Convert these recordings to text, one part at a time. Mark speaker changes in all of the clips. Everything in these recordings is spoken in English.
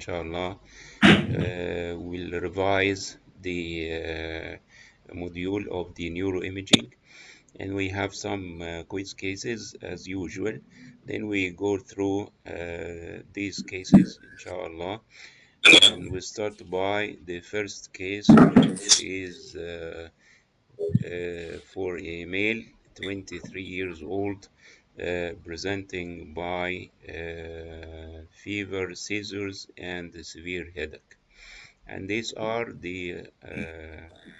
Speaker 1: inshallah, we'll revise the module of the neuroimaging, and we have some quiz cases as usual. Then we go through these cases, inshallah, and we start by the first case, which is for a male, 23 years old, presenting by fever, seizures, and a severe headache. And these are the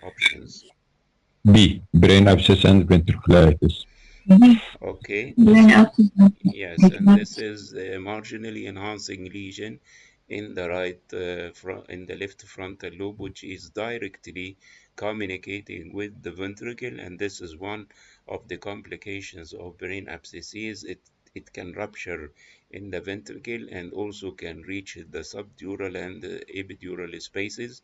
Speaker 1: options.
Speaker 2: B. Brain abscess and ventriculitis.
Speaker 1: Okay,
Speaker 3: Brain abscess and
Speaker 1: yes, and this is a marginally enhancing lesion in the in the left frontal lobe, which is directly communicating with the ventricle, and this is one of the complications of brain abscesses. It can rupture in the ventricle and also can reach the subdural and the epidural spaces.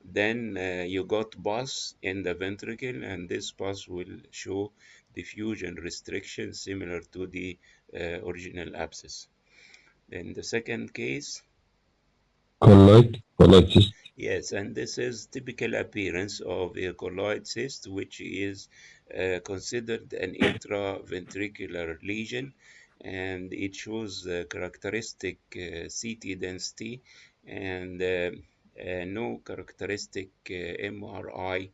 Speaker 1: Then you got pus in the ventricle, and this pus will show diffusion restriction similar to the original abscess. In the second case,
Speaker 2: Colloid cyst.
Speaker 1: yes, and this is typical appearance of a colloid cyst, which is considered an intraventricular lesion, and it shows characteristic CT density and no characteristic MRI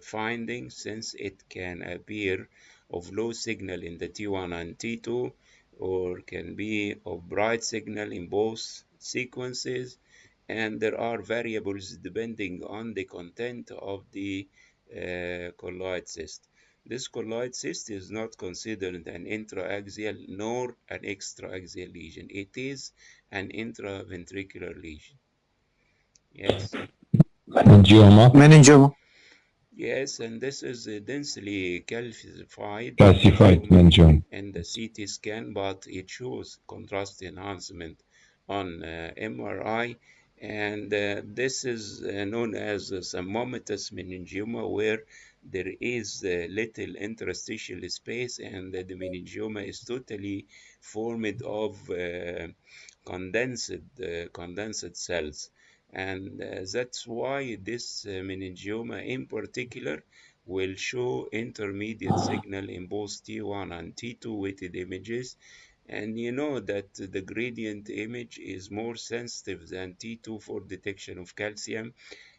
Speaker 1: finding, since it can appear of low signal in the T1 and T2, or can be of bright signal in both sequences, and there are variables depending on the content of the colloid cyst. This colloid cyst is not considered an intraaxial nor an extraaxial lesion. It is an intraventricular lesion. Yes.
Speaker 2: Meningioma.
Speaker 4: Meningioma.
Speaker 1: Yes, and this is a densely calcified
Speaker 2: Calcified meningioma.
Speaker 1: in the CT scan, but it shows contrast enhancement on MRI, and this is known as thermomatous meningioma, where there is little interstitial space, and the meningioma is totally formed of condensed cells. And that's why this meningioma in particular will show intermediate signal in both T1 and T2 weighted images. And you know that the gradient image is more sensitive than T2 for detection of calcium.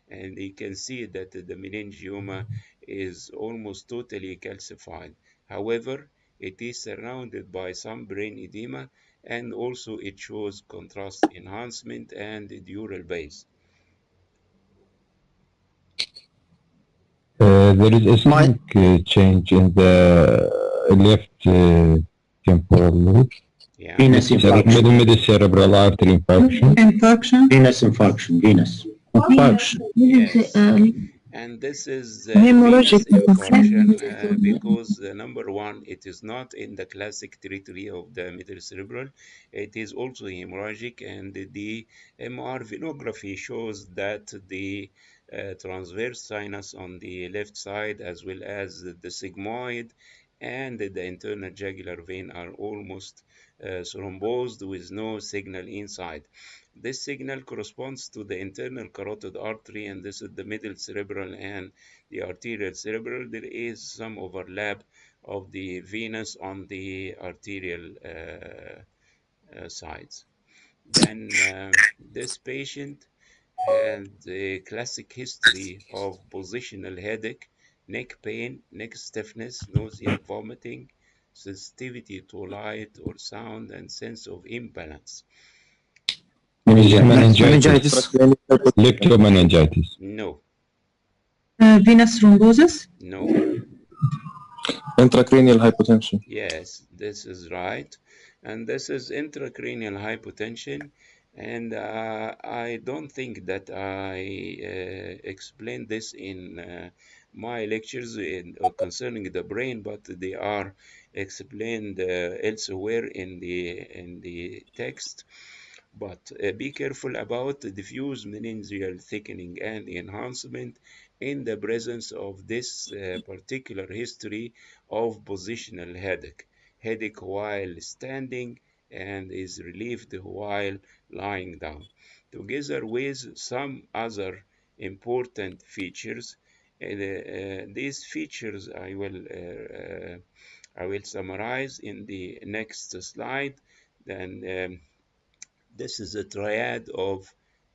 Speaker 1: And you can see that the meningioma is almost totally calcified. However, it is surrounded by some brain edema, and also it shows contrast enhancement and dural base.
Speaker 2: There is a seismic change in the left temporal lobe.
Speaker 1: Yeah.
Speaker 4: Venous infarction.
Speaker 2: Mid-cerebral artery infarction.
Speaker 3: infarction.
Speaker 4: Venous infarction. Venous.
Speaker 3: Infarction.
Speaker 1: Yes. And this is
Speaker 3: Hemorrhagic
Speaker 1: venous infarction
Speaker 3: infarction.
Speaker 1: because number one, it is not in the classic territory of the middle cerebral. It is also hemorrhagic, and the MR venography shows that the transverse sinus on the left side, as well as the sigmoid and the internal jugular vein, are almost thrombosed with no signal inside. This signal corresponds to the internal carotid artery, and this is the middle cerebral and the arterial cerebral. There is some overlap of the venous on the arterial sides. Then this patient had a classic history of positional headache, neck pain, neck stiffness, nausea, vomiting, sensitivity to light or sound, and sense of imbalance.
Speaker 4: Meningitis.
Speaker 2: Leptomeningitis.
Speaker 1: No,
Speaker 3: Venous thrombosis.
Speaker 1: no.
Speaker 4: Intracranial hypotension.
Speaker 1: Yes, this is right. And this is intracranial hypotension. And I don't think that I explained this in my lectures concerning the brain, but they are explained elsewhere in the text. But be careful about diffuse meningeal thickening and enhancement in the presence of this particular history of positional headache while standing, and is relieved while lying down, together with some other important features. These features I will summarize in the next slide. Then this is a triad of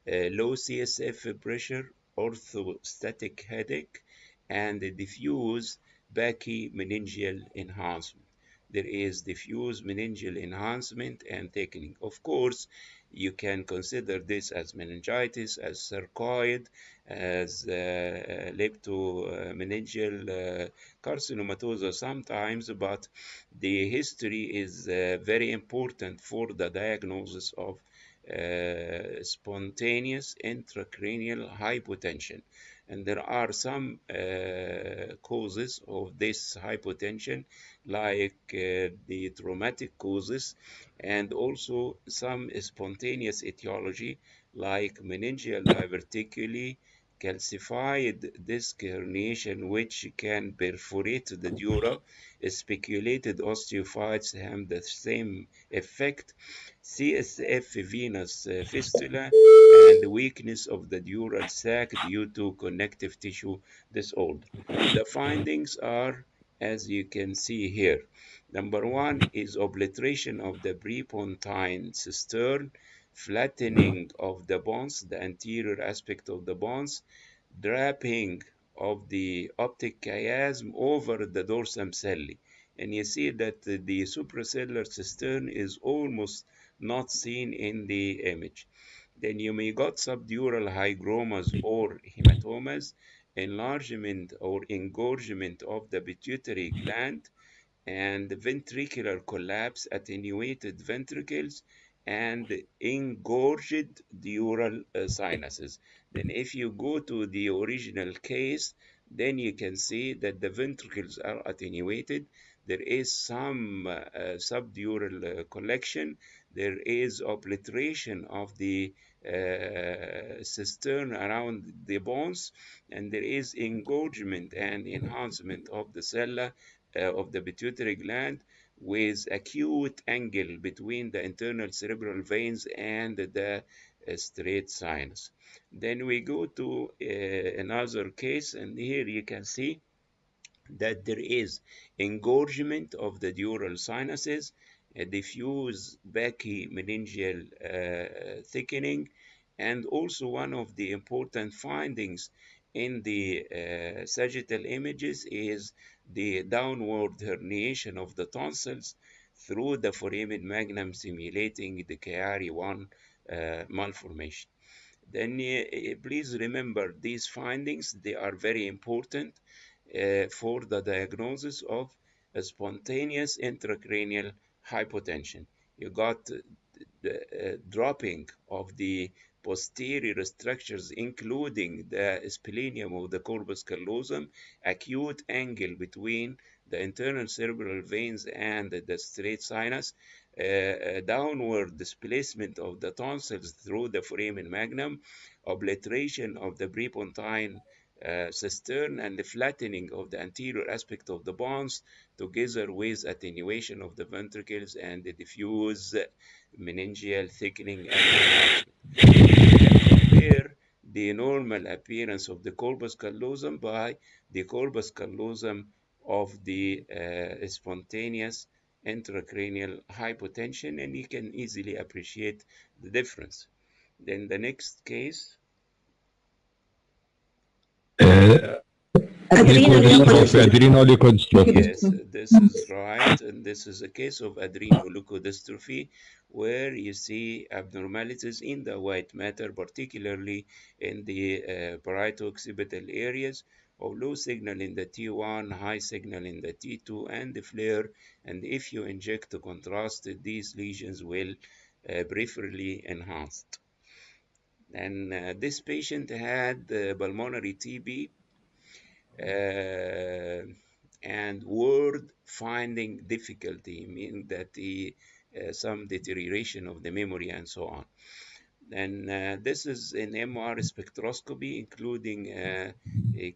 Speaker 1: low CSF pressure, orthostatic headache, and a diffuse pachymeningeal enhancement. There is diffuse meningeal enhancement and thickening. Of course, you can consider this as meningitis, as sarcoid, as leptomeningeal carcinomatosa sometimes, but the history is very important for the diagnosis of spontaneous intracranial hypotension. And there are some causes of this hypotension, like the traumatic causes, and also some spontaneous etiology, like meningeal diverticuli, calcified disc herniation, which can perforate the dura. Speculated osteophytes have the same effect, CSF venous fistula, and weakness of the dural sac due to connective tissue disorder. The findings are, as you can see here. Number one is obliteration of the prepontine cistern, flattening of the bones, the anterior aspect of the bones, draping of the optic chiasm over the dorsum celli. And you see that the suprasellar cistern is almost not seen in the image. Then you may got subdural hygromas or hematomas, enlargement or engorgement of the pituitary gland, and ventricular collapse, attenuated ventricles, and engorged dural sinuses. Then if you go to the original case, then you can see that the ventricles are attenuated. There is some subdural collection. There is obliteration of the cistern around the bones, and there is engorgement and enhancement of the sella of the pituitary gland, with acute angle between the internal cerebral veins and the straight sinus. Then we go to another case, and here you can see that there is engorgement of the dural sinuses, a diffuse pachymeningeal thickening, and also one of the important findings in the sagittal images is the downward herniation of the tonsils through the foramen magnum, simulating the Chiari 1 malformation. Then please remember these findings. They are very important for the diagnosis of a spontaneous intracranial hypotension. You got the dropping of the posterior structures, including the splenium of the corpus callosum, acute angle between the internal cerebral veins and the straight sinus, downward displacement of the tonsils through the foramen magnum, obliteration of the prepontine cistern, and the flattening of the anterior aspect of the bones, together with attenuation of the ventricles and the diffuse meningeal thickening and enhancement. You can compare the normal appearance of the corpus callosum by the corpus callosum of the spontaneous intracranial hypotension, and you can easily appreciate the difference. Then the next case.
Speaker 2: Adrenoleukodystrophy.
Speaker 1: Yes, this is right. And this is a case of adrenoleukodystrophy, where you see abnormalities in the white matter, particularly in the parieto-occipital areas, of low signal in the T1, high signal in the T2, and the flare. And if you inject the contrast, these lesions will peripherally enhanced. And this patient had pulmonary TB, and word finding difficulty, meaning that he some deterioration of the memory and so on. And this is an MR spectroscopy, including a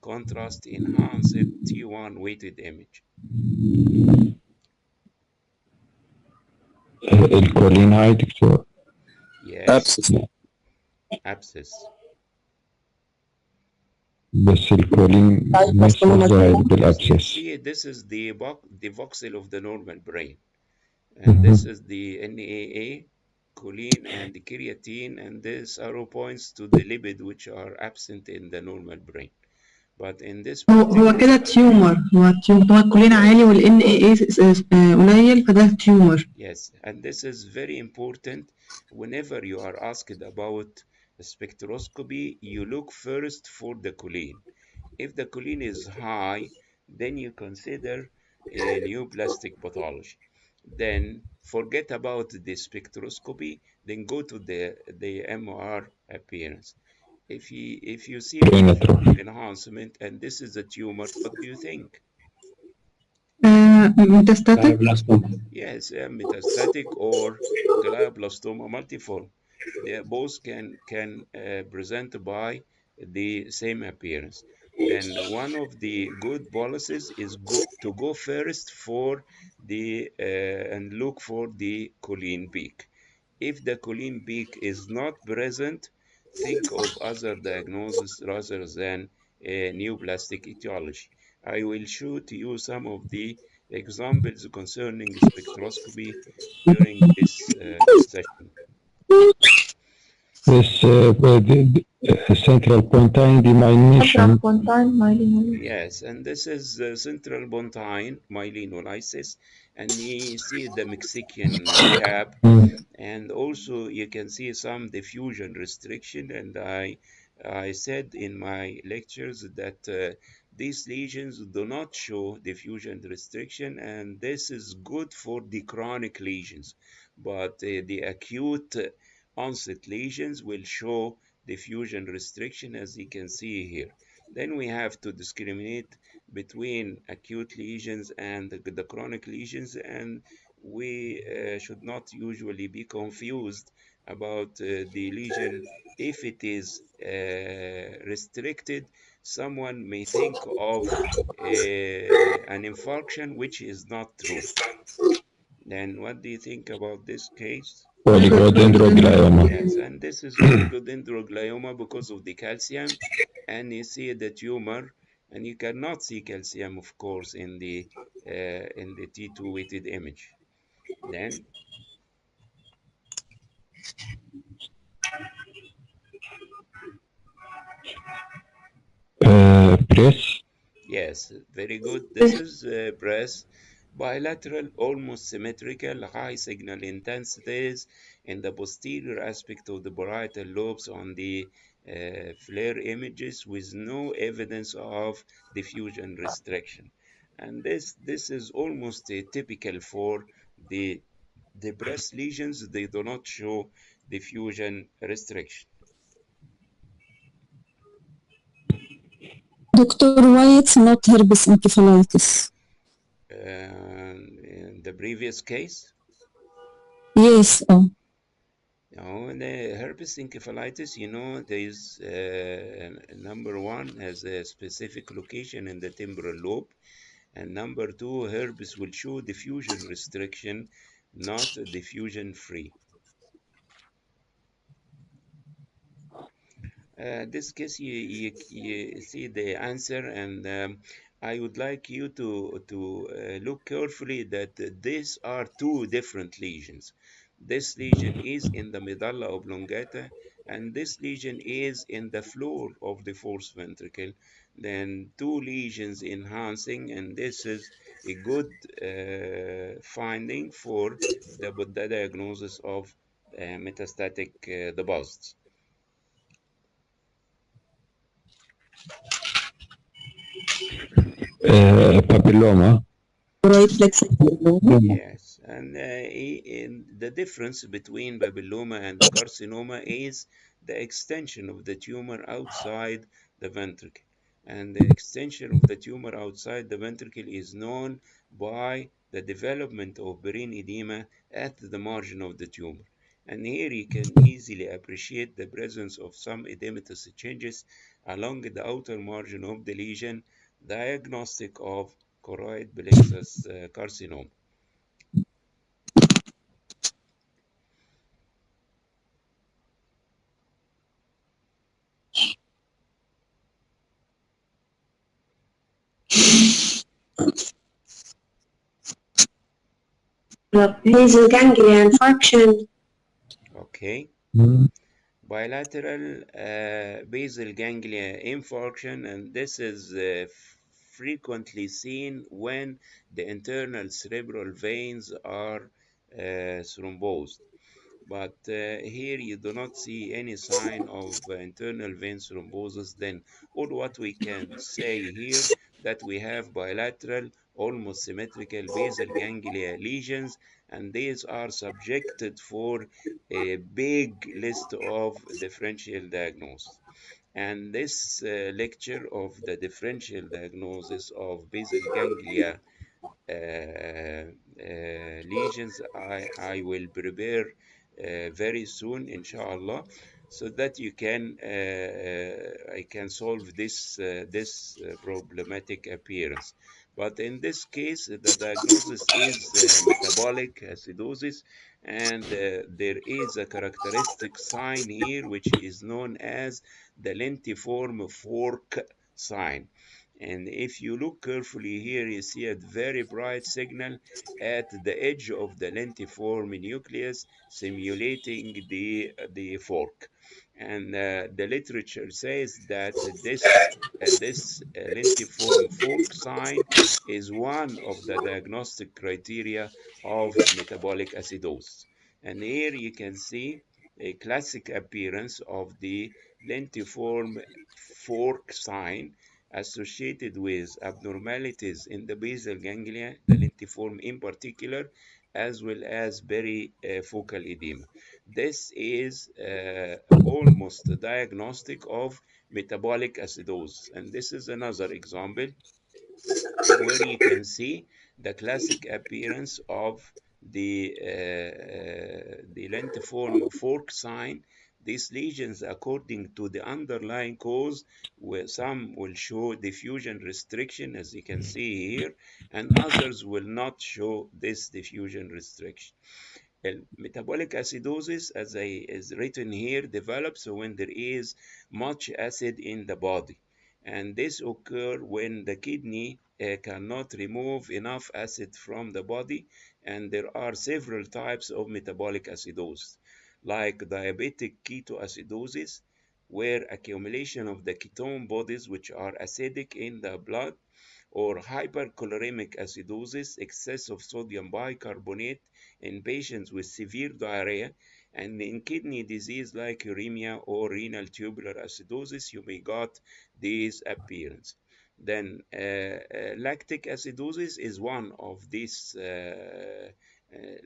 Speaker 1: contrast enhanced T1 weighted image.
Speaker 2: الكولين هاي دكتور؟
Speaker 1: Yes,
Speaker 4: ابسس.
Speaker 1: abscess.
Speaker 2: بس الكولين مش ظاهر بالابسس.
Speaker 1: See, this is the voxel of the normal brain, and this is the NAA, choline, and the creatine, and this arrow points to the lipid which are absent in the normal brain. But in this
Speaker 3: هو كده تيومر، هو الكولين عالي والان اي اي قليل، فده تيومر.
Speaker 1: yes, and this is very important. Whenever you are asked about spectroscopy, you look first for the choline. If the choline is high, then you consider a neoplastic pathology. Then forget about the spectroscopy, then go to the MR appearance. If you see peripheral enhancement and this is a tumor, what do you think?
Speaker 3: ميتاستاتيك.
Speaker 1: Yes, metastatic or glioblastoma multiforme. They both can present by the same appearance. Then one of the good policies is to go first for the and look for the choline peak. If the choline peak is not present, think of other diagnosis rather than a neoplastic etiology. I will show to you some of the examples concerning spectroscopy during this session.
Speaker 2: This central pontine demyelination.
Speaker 1: Yes, and this is central pontine myelinolysis, and you see the Mexican cap, and also you can see some diffusion restriction. And I said in my lectures that these lesions do not show diffusion restriction, and this is good for the chronic lesions, but the acute onset lesions will show diffusion restriction, as you can see here. Then we have to discriminate between acute lesions and the chronic lesions, and we should not usually be confused about the lesion. If it is restricted, someone may think of an infarction, which is not true. Then what do you think about this case?
Speaker 2: Oligodendroglioma.
Speaker 1: Yes, and this is oligodendroglioma because of the calcium, and you see the tumor, and you cannot see calcium, of course, in the T2 weighted image. Then
Speaker 2: Press.
Speaker 1: yes, very good. This is breast, bilateral, almost symmetrical, high signal intensities in the posterior aspect of the parietal lobes on the FLAIR images with no evidence of diffusion restriction. And this is almost typical for the breast lesions. They do not show diffusion restriction.
Speaker 5: Dr. why it's not herpes encephalitis?
Speaker 1: In the previous case,
Speaker 5: Yes.
Speaker 1: now, the herpes encephalitis, there is number one has a specific location in the temporal lobe, and number two, herpes will show diffusion restriction, not diffusion free. This case, you see the answer, and I would like you to look carefully that these are two different lesions. This lesion is in the medulla oblongata, and this lesion is in the floor of the fourth ventricle. Then two lesions enhancing, and this is a good finding for the diagnosis of metastatic deposits.
Speaker 2: Papilloma.
Speaker 5: Right flexing.
Speaker 1: Yes, and the difference between papilloma and carcinoma is the extension of the tumor outside the ventricle. And the extension of the tumor outside the ventricle is known by the development of brain edema at the margin of the tumor. And here you can easily appreciate the presence of some edematous changes along the outer margin of the lesion, diagnostic of choroid plexus carcinoma.
Speaker 6: basal ganglia infarction.
Speaker 1: Okay.
Speaker 2: Mm.
Speaker 1: Bilateral basal ganglia infarction, and this is frequently seen when the internal cerebral veins are thrombosed. But here you do not see any sign of internal vein thrombosis. Then all what we can say here that we have bilateral, almost symmetrical basal ganglia lesions, and these are subjected for a big list of differential diagnosis. And this lecture of the differential diagnosis of basal ganglia lesions I will prepare very soon, inshallah, so that you can I can solve this problematic appearance. But in this case, the diagnosis is metabolic acidosis, and there is a characteristic sign here which is known as the lentiform fork sign. And if you look carefully here, you see a very bright signal at the edge of the lentiform nucleus simulating the fork. And the literature says that this lentiform fork sign is one of the diagnostic criteria of metabolic acidosis. And here you can see a classic appearance of the lentiform fork sign associated with abnormalities in the basal ganglia, the lentiform in particular, as well as perifocal edema. This is almost a diagnostic of metabolic acidosis. And this is another example where you can see the classic appearance of the lentiform fork sign. These lesions, according to the underlying cause, where some will show diffusion restriction, as you can see here, and others will not show this diffusion restriction. Metabolic acidosis, as is written here, develops when there is much acid in the body. And this occurs when the kidney cannot remove enough acid from the body. And there are several types of metabolic acidosis, like diabetic ketoacidosis, where accumulation of the ketone bodies, which are acidic in the blood, or hyperchloremic acidosis, excess of sodium bicarbonate in patients with severe diarrhea, and in kidney disease like uremia or renal tubular acidosis, you may got these appearance. Then lactic acidosis is one of these,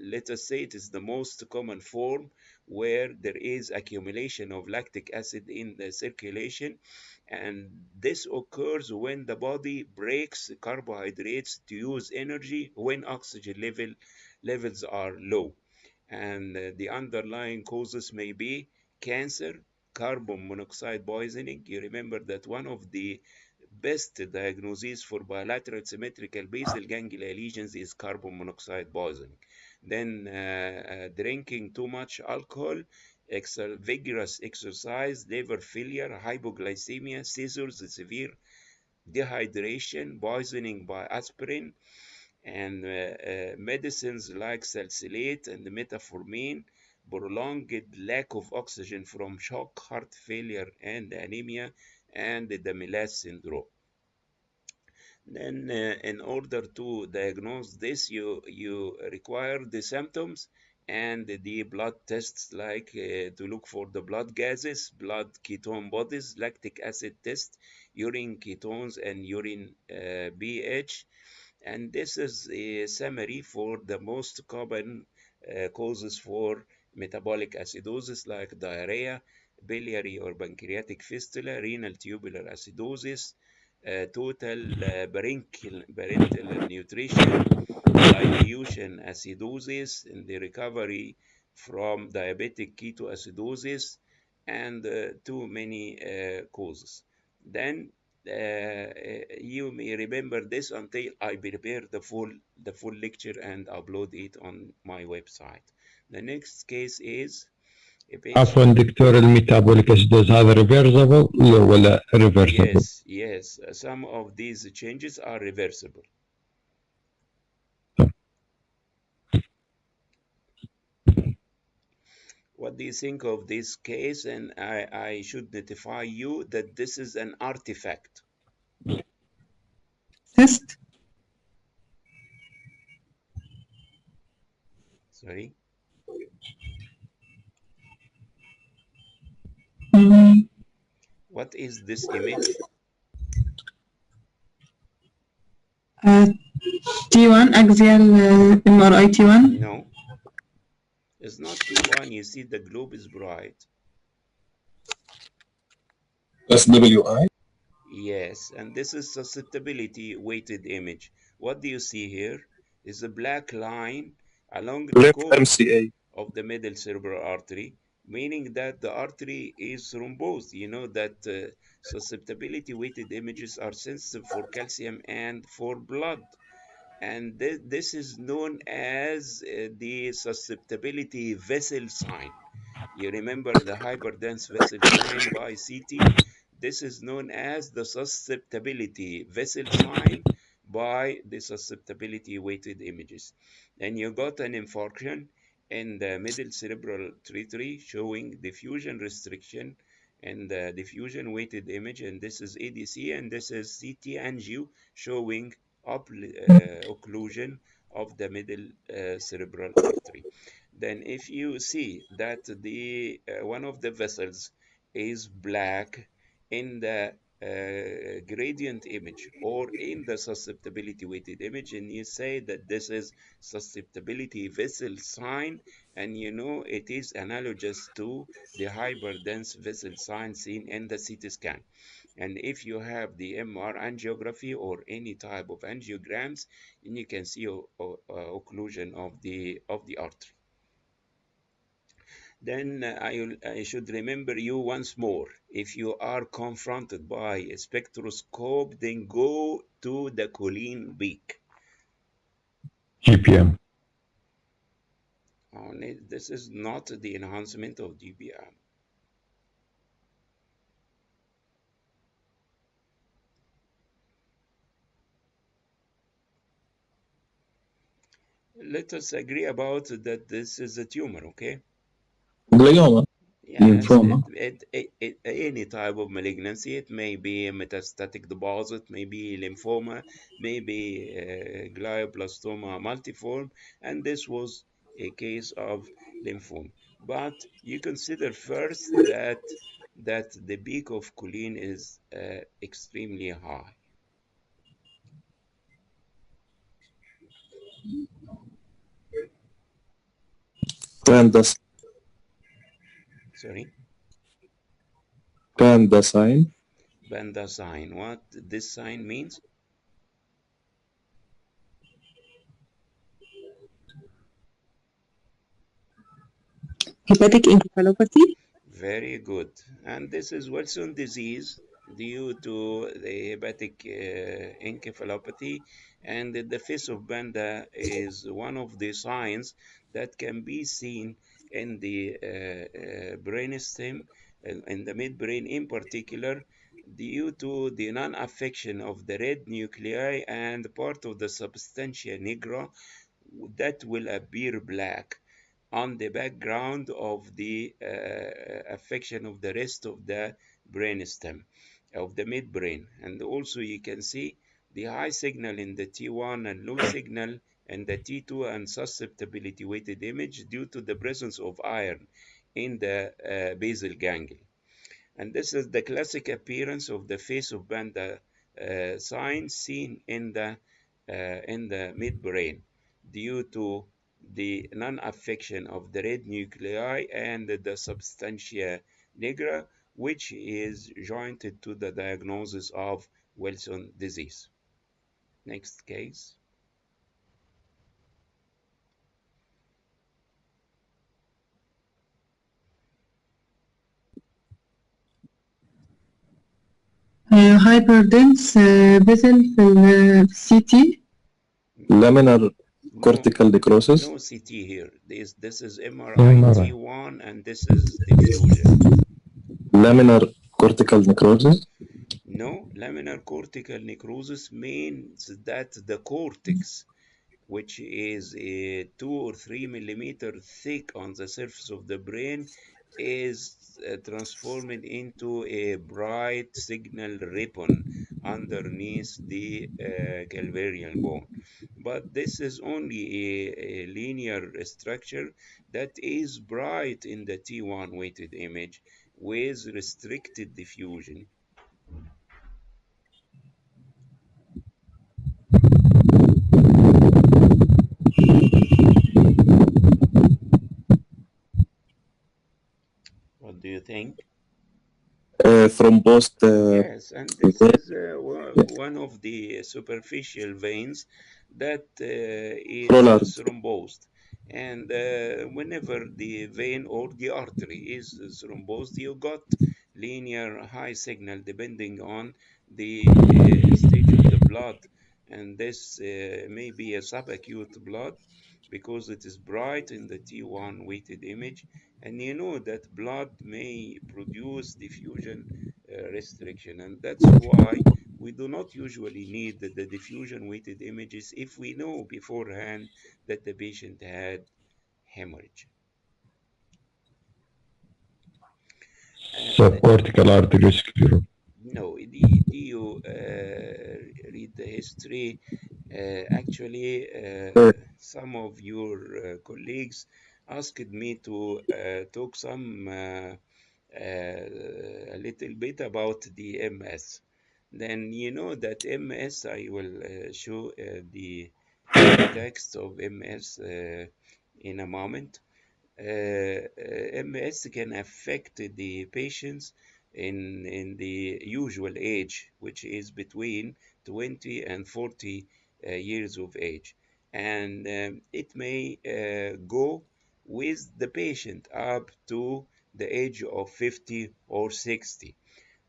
Speaker 1: let us say it is the most common form, where there is accumulation of lactic acid in the circulation, and this occurs when the body breaks carbohydrates to use energy when oxygen levels are low. And the underlying causes may be cancer, carbon monoxide poisoning. You remember that one of the best diagnoses for bilateral symmetrical basal ganglia lesions is carbon monoxide poisoning. Then drinking too much alcohol, vigorous exercise, liver failure, hypoglycemia, seizures, severe dehydration, poisoning by aspirin, and medicines like salicylate and metformin, prolonged lack of oxygen from shock, heart failure, and anemia, and the Melas syndrome. Then, in order to diagnose this, you require the symptoms and the blood tests, like to look for the blood gases, blood ketone bodies, lactic acid test, urine ketones, and urine pH. And this is a summary for the most common causes for metabolic acidosis, like diarrhea, biliary or pancreatic fistula, renal tubular acidosis, total parental nutrition, dilution acidosis, and the recovery from diabetic ketoacidosis, and too many causes. Then you may remember this until I prepare the full lecture and upload it on my website. The next case is a
Speaker 2: عفوا
Speaker 1: patient.
Speaker 2: دكتور الميتابوليك اسيدوز هذا ريفرسبل ولا ريفرسبل؟
Speaker 1: Yes, some of these changes are reversible. What do you think of this case? And I should notify you that this is an artifact.
Speaker 3: cyst.
Speaker 1: Sorry. What is this image?
Speaker 3: T1 axial MRI T1.
Speaker 1: No, it's not T1. You see the globe is bright.
Speaker 4: SWI.
Speaker 1: Yes, and this is susceptibility weighted image. What do you see here? Is a black line along the
Speaker 4: Left
Speaker 1: course
Speaker 4: MCA.
Speaker 1: of the middle cerebral artery, meaning that the artery is thrombosed. You know that susceptibility weighted images are sensitive for calcium and for blood. And this is known as the susceptibility vessel sign. You remember the hyperdense vessel sign by CT? This is known as the susceptibility vessel sign by the susceptibility weighted images. And you got an infarction in the middle cerebral trajectory showing diffusion restriction and the diffusion weighted image, and this is ADC, and this is CT angio showing occlusion of the middle cerebral artery. Then if you see that the one of the vessels is black in the gradient image or in the susceptibility weighted image, and you say that this is susceptibility vessel sign, and you know it is analogous to the hyperdense vessel sign seen in the CT scan. And if you have the MR angiography or any type of angiograms, then you can see occlusion of the artery. Then I should remember you once more. If you are confronted by a spectroscope, then go to the choline peak.
Speaker 2: GPM.
Speaker 1: This is not the enhancement of GPM. Let us agree about that this is a tumor, okay?
Speaker 4: Glioma.
Speaker 1: Yes,
Speaker 4: Lymphoma.
Speaker 1: Any type of malignancy. It may be a metastatic deposit, maybe lymphoma, maybe glioblastoma multiforme, and this was a case of lymphoma. But you consider first that the peak of choline is extremely high.
Speaker 4: Panda.
Speaker 1: Sorry?
Speaker 4: Panda sign.
Speaker 1: Panda sign. What this sign means?
Speaker 5: hepatic encephalopathy.
Speaker 1: Very good. And this is Wilson disease due to the hepatic encephalopathy. And the face of panda is one of the signs that can be seen in the brainstem, in the midbrain in particular, due to the non-affection of the red nuclei and part of the substantia nigra that will appear black on the background of the affection of the rest of the brainstem, of the midbrain. And also you can see the high signal in the T1 and low signal in the T2 and susceptibility weighted image due to the presence of iron in the basal ganglia. And this is the classic appearance of the face of panda sign seen in the midbrain due to the non-affection of the red nuclei and the substantia nigra, which is joined to the diagnosis of Wilson disease. Next case.
Speaker 3: hyperdense vessel في ال CT.
Speaker 4: Laminar cortical necrosis.
Speaker 1: No CT here. This is MRI T1 and this is diffusion.
Speaker 4: Laminar cortical necrosis.
Speaker 1: No, laminar cortical necrosis means that the cortex which is a 2 or 3 millimeter thick on the surface of the brain, is transformed into a bright signal ribbon underneath the calvarial bone. But this is only a linear structure that is bright in the T1 weighted image with restricted diffusion. What do you think?
Speaker 4: Thrombosed
Speaker 1: Yes, and this
Speaker 4: vein.
Speaker 1: is
Speaker 4: Yes.
Speaker 1: one of the superficial veins that is
Speaker 4: Rollard.
Speaker 1: thrombosed. And whenever the vein or the artery is thrombosed, you got linear high signal depending on the stage of the blood. And this may be a subacute blood because it is bright in the T1 weighted image. And you know that blood may produce diffusion restriction, and that's why we do not usually need the diffusion weighted images if we know beforehand that the patient had hemorrhage. And
Speaker 2: Subcortical arteriosclerosis.
Speaker 1: no, do you read the history? Actually, some of your colleagues asked me to talk a little bit about the MS. Then you know that MS, I will show the text of MS in a moment. MS can affect the patients in the usual age, which is between 20 and 40 years of age. And it may go with the patient up to the age of 50 or 60.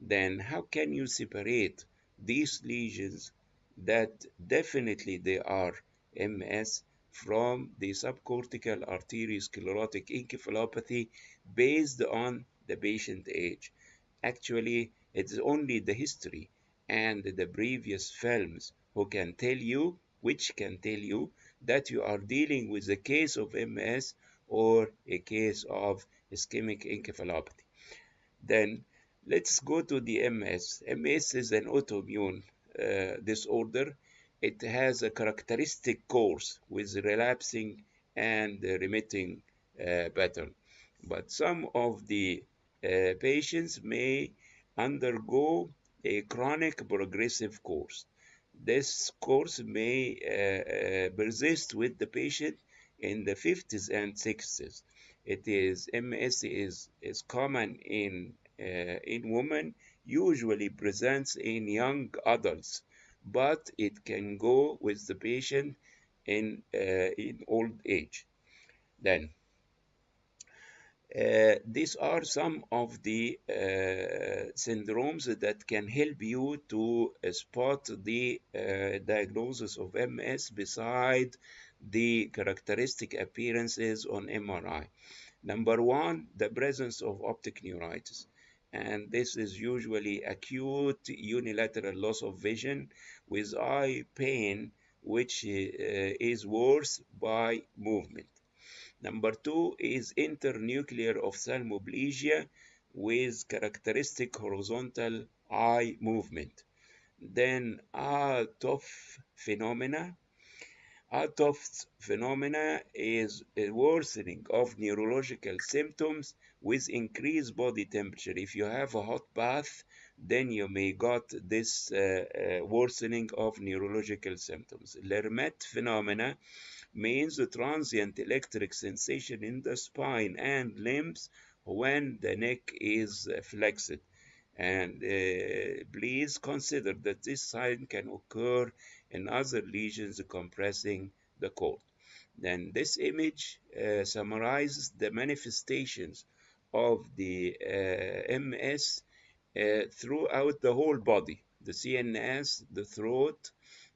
Speaker 1: Then how can you separate these lesions that definitely they are MS from the subcortical arteriosclerotic encephalopathy based on the patient age? Actually, it's only the history and the previous films which can tell you that you are dealing with a case of MS or a case of ischemic encephalopathy. Then let's go to the MS. MS is an autoimmune disorder. It has a characteristic course with relapsing and remitting pattern. But some of the patients may undergo a chronic progressive course. This course may persist with the patient in the 50s and 60s. MS is common in women, usually presents in young adults, but it can go with the patient in old age. Then these are some of the syndromes that can help you to spot the diagnosis of MS beside the characteristic appearances on MRI. Number one, the presence of optic neuritis. And this is usually acute unilateral loss of vision with eye pain, which is worse by movement. Number two is internuclear ophthalmoplegia with characteristic horizontal eye movement. Then phenomena. Atoph's phenomena is a worsening of neurological symptoms with increased body temperature. If you have a hot bath, then you may got this worsening of neurological symptoms. Lermet phenomena means the transient electric sensation in the spine and limbs when the neck is flexed. And please consider that this sign can occur in other lesions compressing the cord. Then this image summarizes the manifestations of the MS throughout the whole body, the CNS, the throat,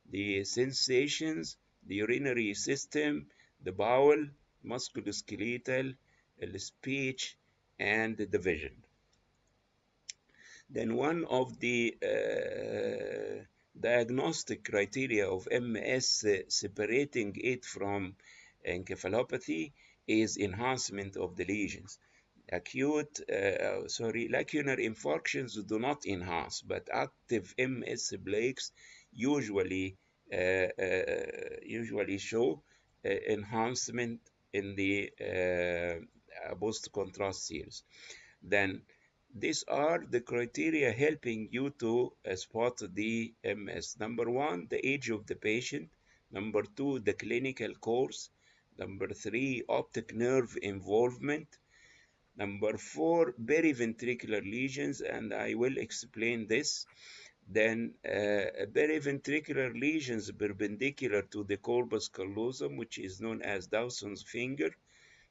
Speaker 1: the sensations, the urinary system, the bowel, musculoskeletal, the speech, and the vision. Then one of the diagnostic criteria of MS, separating it from encephalopathy, is enhancement of the lesions. Lacunar infarctions do not enhance, but active MS plaques usually show enhancement in the post-contrast series. Then these are the criteria helping you to spot the MS. Number one, the age of the patient. Number two, the clinical course. Number three, optic nerve involvement. Number four, periventricular lesions, and I will explain this. Then periventricular lesions perpendicular to the corpus callosum, which is known as Dawson's finger.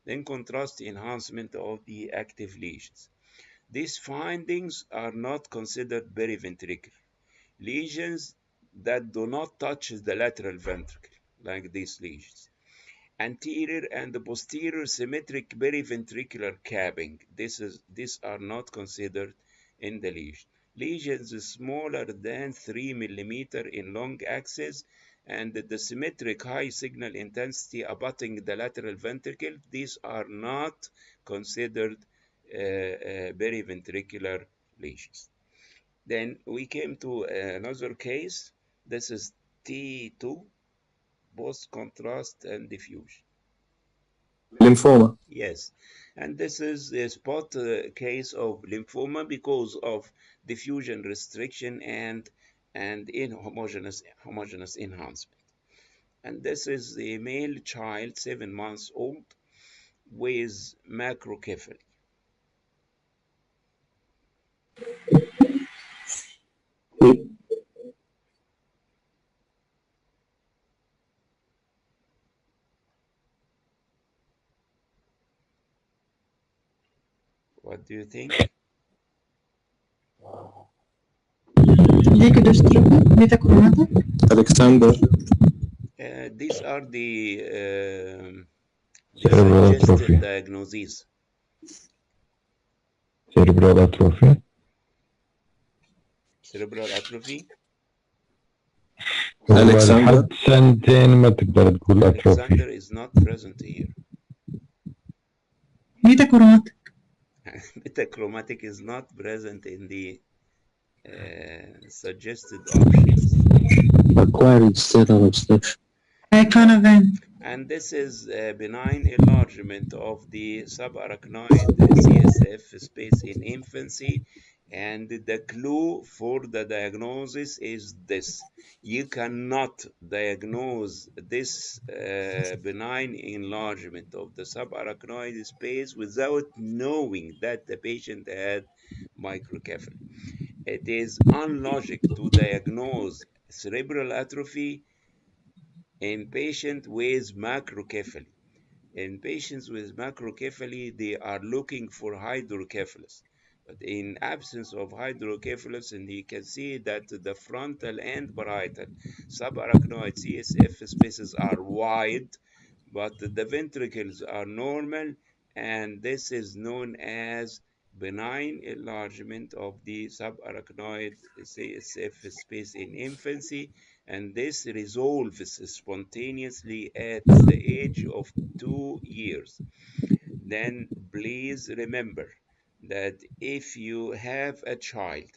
Speaker 1: Then contrast enhancement of the active lesions. These findings are not considered periventricular. Lesions that do not touch the lateral ventricle, like these lesions. Anterior and posterior symmetric periventricular capping. These are not considered in the lesion. Lesions smaller than 3 millimeter in long axis and the symmetric high signal intensity abutting the lateral ventricle. These are not considered periventricular lesions. Then we came to another case. This is T2, post-contrast and diffusion.
Speaker 4: Lymphoma.
Speaker 1: Yes, and this is a spot case of lymphoma because of diffusion restriction and inhomogeneous enhancement. And this is a male child, 7 months old, with macrocephaly. What do you think?
Speaker 3: Leukodystrophy, metachromatic.
Speaker 4: Alexander.
Speaker 1: These are the
Speaker 2: Cerebral
Speaker 1: suggested
Speaker 2: atrophy.
Speaker 1: diagnoses.
Speaker 2: Cerebral atrophy.
Speaker 1: Cerebral atrophy.
Speaker 2: هو
Speaker 4: ألكسندر.
Speaker 2: لحد سنتين ما تقدر تقول
Speaker 1: Alexander
Speaker 2: اتروفي.
Speaker 1: is not present here.
Speaker 3: Metachromatic.
Speaker 1: Metachromatic is not present in the suggested options.
Speaker 4: Acquired stellar obstruction.
Speaker 3: Canavan.
Speaker 1: And this is a benign enlargement of the subarachnoid CSF space in infancy. And the clue for the diagnosis is this. You cannot diagnose this benign enlargement of the subarachnoid space without knowing that the patient had microcephaly. It is unlogic to diagnose cerebral atrophy in patients with macrocephaly. In patients with macrocephaly, they are looking for hydrocephalus. But in absence of hydrocephalus, and you can see that the frontal and parietal subarachnoid CSF spaces are wide, but the ventricles are normal, and this is known as benign enlargement of the subarachnoid CSF space in infancy, and this resolves spontaneously at the age of 2 years. Then please remember that if you have a child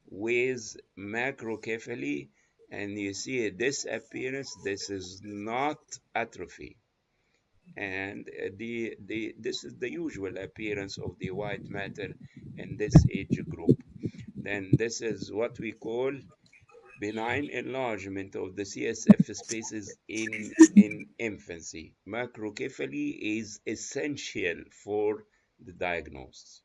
Speaker 1: with macrocephaly and you see a disappearance, this is not atrophy. And this is the usual appearance of the white matter in this age group. Then this is what we call benign enlargement of the CSF spaces in infancy. Macrocephaly is essential for the diagnosis.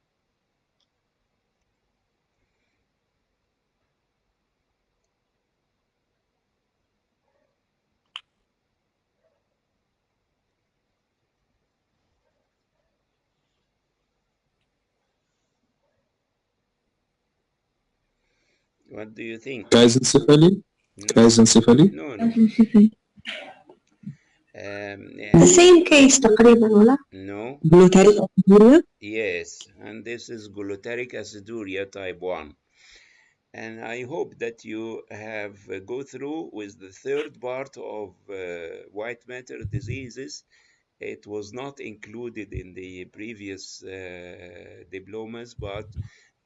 Speaker 1: What do you think?
Speaker 4: Kaisencephaly.
Speaker 1: No,
Speaker 4: Kaisencephaly.
Speaker 1: no, no.
Speaker 6: The same case تقريبا ولا؟
Speaker 1: No,
Speaker 5: glutaric aciduria.
Speaker 1: yes, and this is glutaric aciduria type 1. And I hope that you have go through with the third part of white matter diseases. It was not included in the previous diplomas, but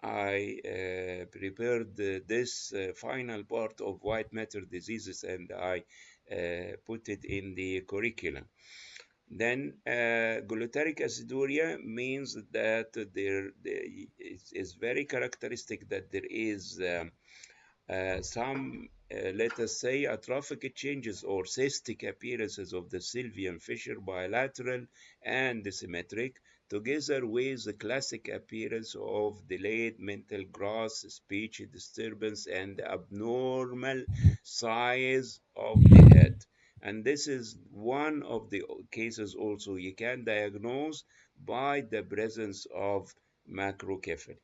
Speaker 1: I prepared this final part of white matter diseases and I put it in the curriculum. Then glutaric aciduria means that it's very characteristic that there is some, let us say, atrophic changes or cystic appearances of the sylvian fissure, bilateral and symmetric, together with the classic appearance of delayed mental growth, speech disturbance, and abnormal size of the head. And this is one of the cases also you can diagnose by the presence of macrocephaly.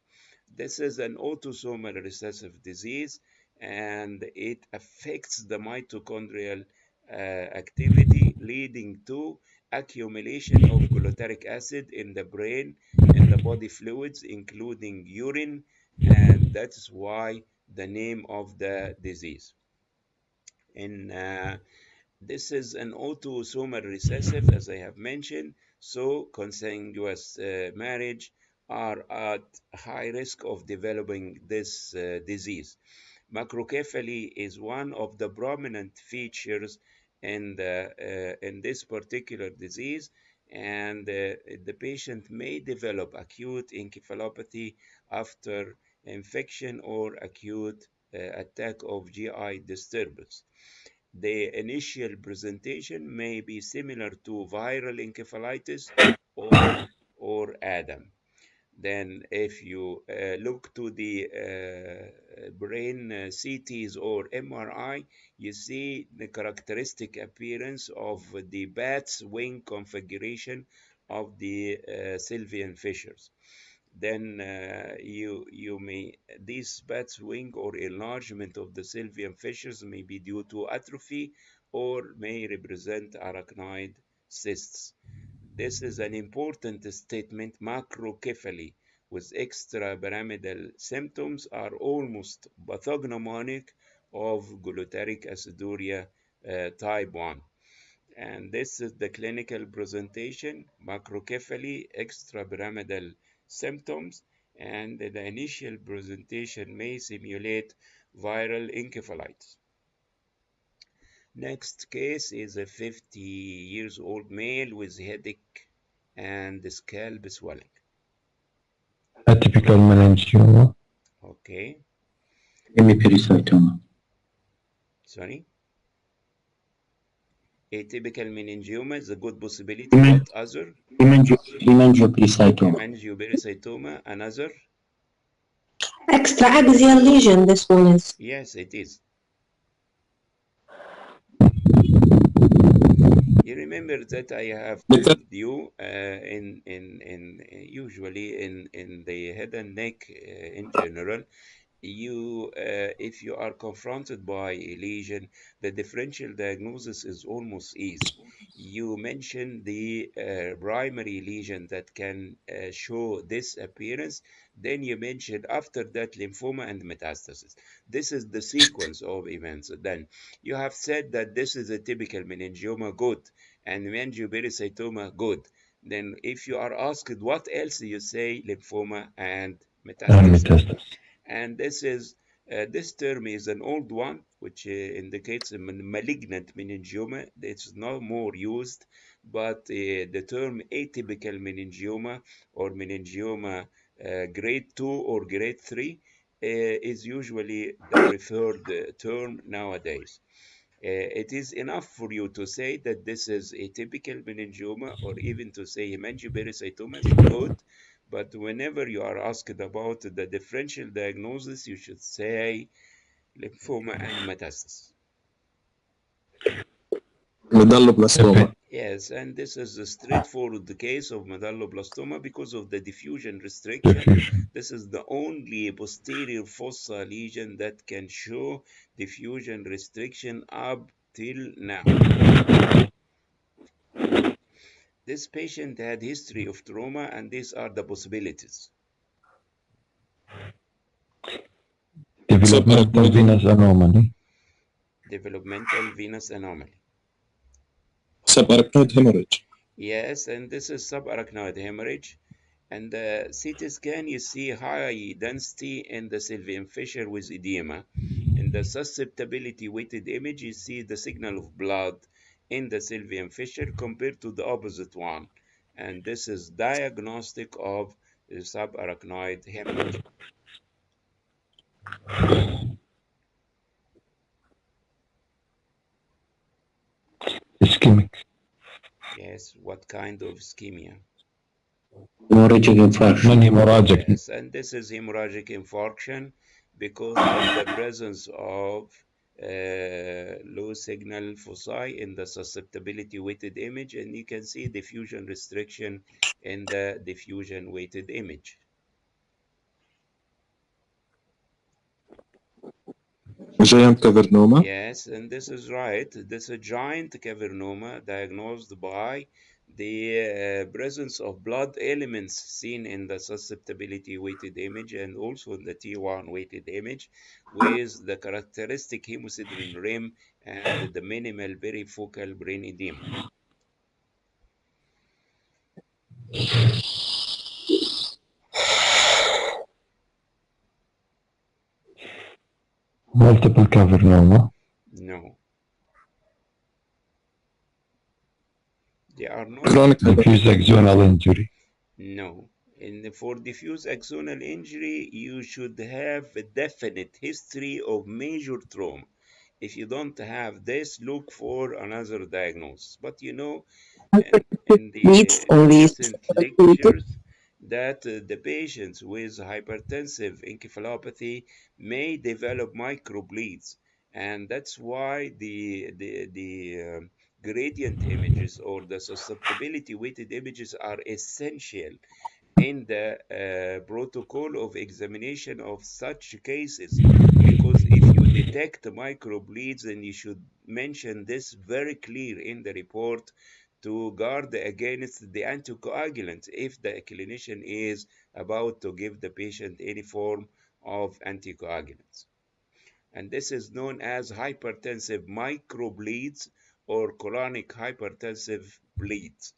Speaker 1: This is an autosomal recessive disease and it affects the mitochondrial activity, leading to accumulation of glutaric acid in the brain, in the body fluids, including urine, and that's why the name of the disease. In This is an autosomal recessive, as I have mentioned, so consanguineous marriage are at high risk of developing this disease. Macrocephaly is one of the prominent features in this particular disease, and the patient may develop acute encephalopathy after infection or acute attack of GI disturbance. The initial presentation may be similar to viral encephalitis or ADAM. Then if you look to the brain CTs or MRI, you see the characteristic appearance of the bat's wing configuration of the sylvian fissures. Then you may these bat's wing or enlargement of the sylvian fissures may be due to atrophy or may represent arachnoid cysts. This is an important statement. Macrocephaly with extrapyramidal symptoms are almost pathognomonic of glutaric aciduria type 1. And this is the clinical presentation: macrocephaly, extrapyramidal symptoms, and the initial presentation may simulate viral encephalitis. Next case is a 50 years old male with headache and scalp swelling.
Speaker 2: Atypical meningioma.
Speaker 1: Okay,
Speaker 4: Hemipericytoma.
Speaker 1: sorry. Atypical meningioma is a good possibility.
Speaker 4: Heman-
Speaker 1: What other?
Speaker 4: Hemangiopericytoma.
Speaker 1: Hemangiopericytoma, another?
Speaker 6: Extraaxial lesion, this one is.
Speaker 1: Yes, it is. You remember that I have told you usually in the head and neck in general, if you are confronted by a lesion, the differential diagnosis is almost easy. You mention the primary lesion that can show this appearance, then you mention after that lymphoma and metastasis. This is the sequence of events. Then you have said that this is a typical meningioma, good, and meningiopericytoma, good. Then if you are asked what else, you say lymphoma and metastasis. And this term is an old one, which indicates a malignant meningioma. It's no more used, but the term atypical meningioma or meningioma grade 2 or grade 3 is usually the preferred term nowadays. It is enough for you to say that this is a typical meningioma, or even to say hemangiopericytoma is good. But whenever you are asked about the differential diagnosis, you should say lymphoma and metastasis.
Speaker 4: Medulloblastoma.
Speaker 1: Yes, and this is a straightforward case of medulloblastoma because of the diffusion restriction. This is the only posterior fossa lesion that can show diffusion restriction up till now. This patient had history of trauma, and these are the possibilities.
Speaker 2: developmental venous anomaly.
Speaker 1: Developmental venous anomaly.
Speaker 4: Subarachnoid hemorrhage.
Speaker 1: Yes, and this is subarachnoid hemorrhage. And the CT scan, you see high density in the sylvian fissure with edema. In the susceptibility weighted image, you see the signal of blood in the sylvian fissure compared to the opposite one. And this is diagnostic of subarachnoid hemorrhage.
Speaker 2: Ischemic.
Speaker 1: Yes, what kind of ischemia?
Speaker 4: Hemorrhagic infarction.
Speaker 2: Non-hemorrhagic.
Speaker 1: Yes, and this is hemorrhagic infarction because of the presence of low signal foci in the susceptibility weighted image, and you can see diffusion restriction in the diffusion weighted image.
Speaker 4: Giant cavernoma.
Speaker 1: Yes, and this is right. This is a giant cavernoma diagnosed by the presence of blood elements seen in the susceptibility weighted image and also in the T1 weighted image with the characteristic hemosiderin rim and the minimal perifocal brain edema.
Speaker 2: Multiple cavernoma.
Speaker 1: No, they are not.
Speaker 4: Chronic
Speaker 2: Diffuse axonal injury.
Speaker 1: No. And for diffuse axonal injury, you should have a definite history of major trauma. If you don't have this, look for another diagnosis. But you know, in
Speaker 5: Leads
Speaker 1: the
Speaker 5: or these
Speaker 1: recent lectures, that the patients with hypertensive encephalopathy may develop microbleeds, and that's why the gradient images or the susceptibility weighted images are essential in the protocol of examination of such cases, because if you detect microbleeds, then you should mention this very clear in the report to guard against the anticoagulant if the clinician is about to give the patient any form of anticoagulants. And this is known as hypertensive microbleeds or colonic hypertensive bleeds.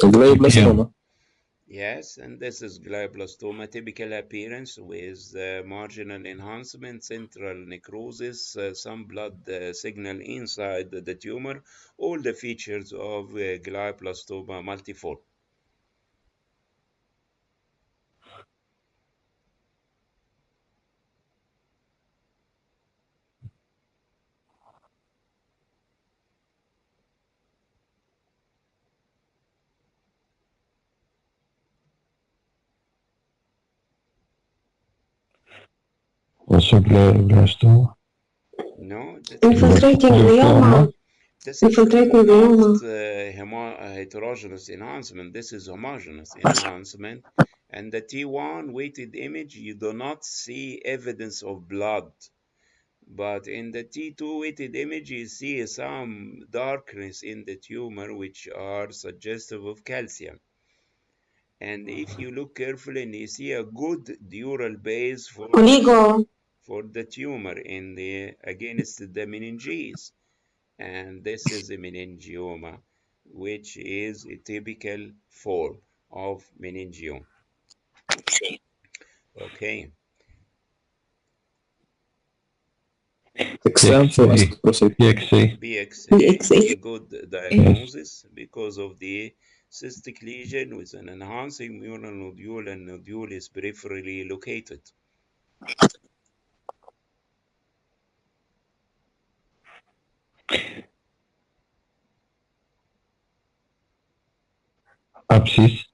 Speaker 4: glioblastoma.
Speaker 1: Yes, and this is glioblastoma, typical appearance with marginal enhancement, central necrosis, some blood signal inside the tumor, all the features of glioblastoma multiforme.
Speaker 2: Also glioblastoma.
Speaker 1: No, that's
Speaker 6: Infiltrating glioma.
Speaker 1: this is
Speaker 6: Infiltrating
Speaker 1: not
Speaker 6: glioma.
Speaker 1: heterogeneous enhancement. This is homogeneous enhancement. And the T1 weighted image, you do not see evidence of blood. But in the T2 weighted image, you see some darkness in the tumor, which are suggestive of calcium. And if you look carefully, and you see a good dural base
Speaker 6: Oligo.
Speaker 1: for the tumor in the against the meninges. And this is a meningioma, which is a typical form of meningioma. Okay.
Speaker 4: Example
Speaker 2: PXA.
Speaker 1: BXA is a good diagnosis because of the cystic lesion with an enhancing mural nodule, and nodule is peripherally located.
Speaker 2: Abscess.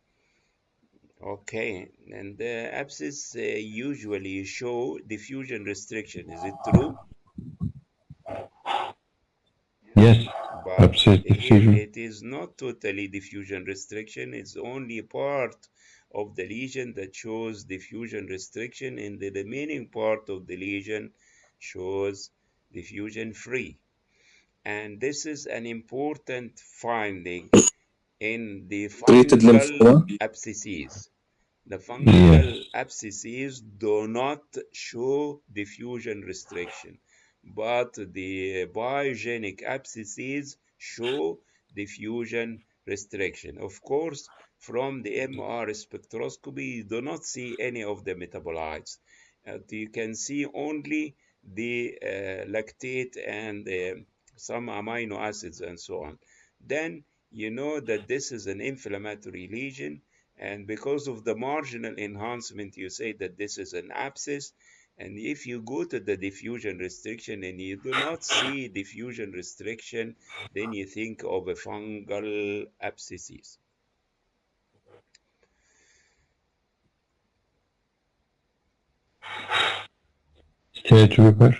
Speaker 1: Okay, and the abscess usually show diffusion restriction. Is it true?
Speaker 2: Yes.
Speaker 1: But
Speaker 2: Abscess
Speaker 1: here
Speaker 2: diffusion.
Speaker 1: it is not totally diffusion restriction. It's only part of the lesion that shows diffusion restriction, and the remaining part of the lesion shows diffusion free. And this is an important finding in the
Speaker 4: Treated
Speaker 1: fungal
Speaker 4: lymphoma.
Speaker 1: abscesses. The
Speaker 2: Yes.
Speaker 1: fungal abscesses do not show diffusion restriction, but the biogenic abscesses show diffusion restriction. Of course, from the MR spectroscopy, you do not see any of the metabolites. You can see only the lactate and some amino acids and so on. Then you know that this is an inflammatory lesion, and because of the marginal enhancement, you say that this is an abscess. And if you go to the diffusion restriction and you do not see diffusion restriction, then you think of a fungal abscesses.
Speaker 2: Stage-Weber.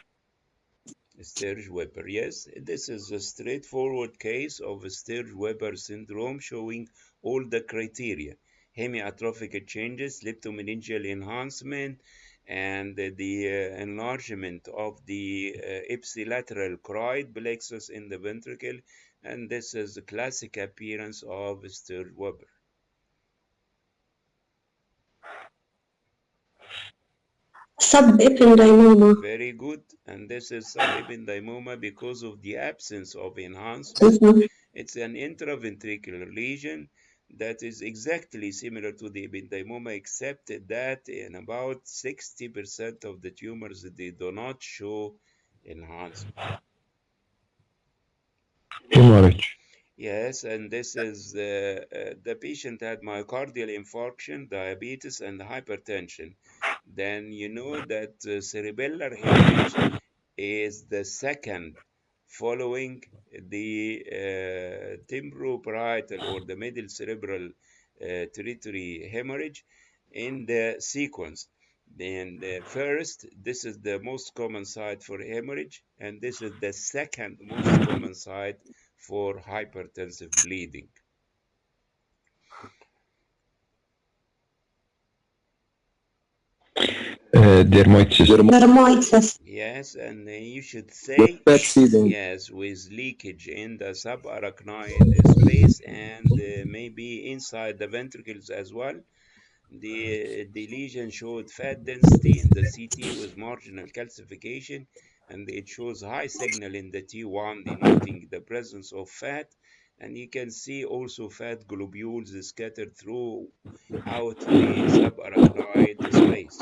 Speaker 1: Sturge-Weber, yes, this is a straightforward case of Sturge-Weber syndrome showing all the criteria: hemiatrophic changes, leptomeningeal enhancement, and the enlargement of the ipsilateral choroid plexus in the ventricle, and this is the classic appearance of Sturge-Weber.
Speaker 6: Subependymoma.
Speaker 1: Very good. And this is subependymoma because of the absence of enhancement. It's an intraventricular lesion that is exactly similar to the ependymoma, except that in about 60% of the tumors, they do not show enhancement.
Speaker 2: Hemorrhage.
Speaker 1: Yes, and this is the patient had myocardial infarction, diabetes, and hypertension. Then you know that cerebellar hemorrhage is the second following the temporoparietal or the middle cerebral territory hemorrhage in the sequence. Then the first, this is the most common site for hemorrhage, and this is the second most common site for hypertensive bleeding.
Speaker 2: Dermoitis.
Speaker 6: Dermoitis.
Speaker 1: Yes, and you should say
Speaker 4: Backseeding.
Speaker 1: yes, with leakage in the subarachnoid space and maybe inside the ventricles as well. The lesion showed fat density in the CT with marginal calcification, and it shows high signal in the T1, denoting the presence of fat. And you can see also fat globules scattered throughout the subarachnoid space.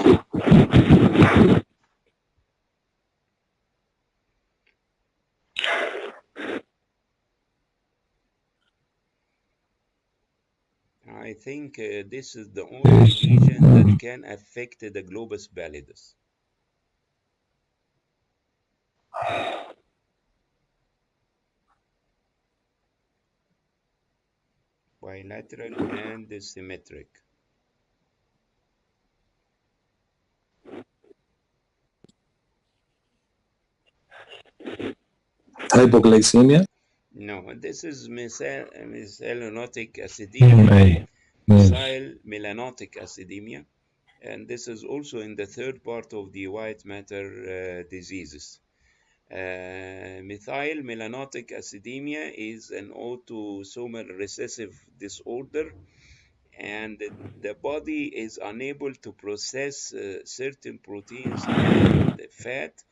Speaker 1: I think this is the only lesion that can affect the globus pallidus. Bilateral and symmetric.
Speaker 4: Hypoglycemia.
Speaker 1: No, this is methylmalonic acidemia.
Speaker 2: MA.
Speaker 1: Methylmalonic acidemia, and this is also in the third part of the white matter diseases. Methylmalonic acidemia is an autosomal recessive disorder, and the body is unable to process certain proteins and fat,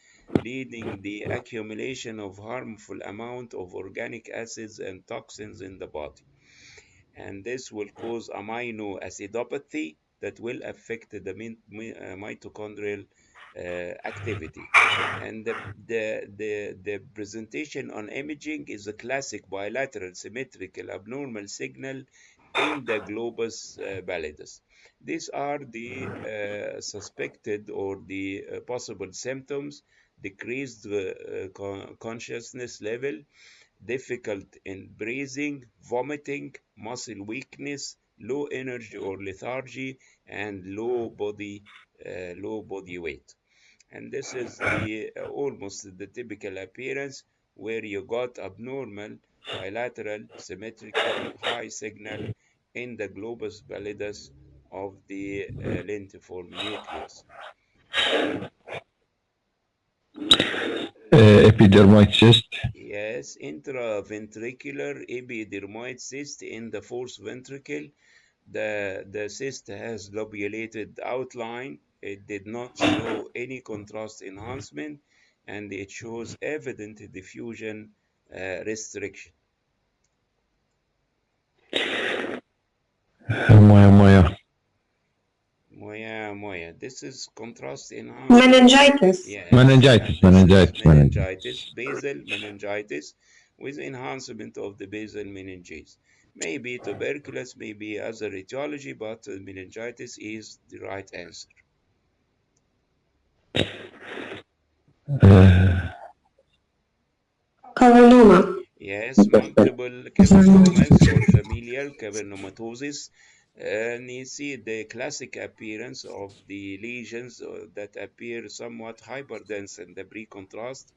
Speaker 1: leading the accumulation of harmful amount of organic acids and toxins in the body. And this will cause amino acidopathy that will affect the mitochondrial activity. And the presentation on imaging is a classic bilateral symmetrical abnormal signal in the globus pallidus. These are the suspected or the possible symptoms: decreased consciousness level, difficult in breathing, vomiting, muscle weakness, low energy or lethargy, and low body weight. And this is the almost the typical appearance where you got abnormal bilateral symmetrical high signal in the globus pallidus of the lentiform nucleus.
Speaker 2: Epidermoid cyst.
Speaker 1: Yes, Yes, intraventricular epidermoid cyst in the fourth ventricle. The cyst has lobulated outline. It did not show any contrast enhancement, and it shows evident diffusion restriction.
Speaker 2: موية
Speaker 1: Moya. This is contrast enhanced.
Speaker 6: meningitis.
Speaker 1: Yes.
Speaker 2: meningitis
Speaker 1: and this is
Speaker 2: meningitis
Speaker 1: meningitis, basal meningitis, with enhancement of the basal meninges. Maybe tuberculosis, maybe other etiology, but meningitis is the right answer.
Speaker 6: Cavernoma.
Speaker 1: Yes, multiple cavernomas or familial cavernomatosis. And you see the classic appearance of the lesions that appear somewhat hyperdense in the pre-contrast.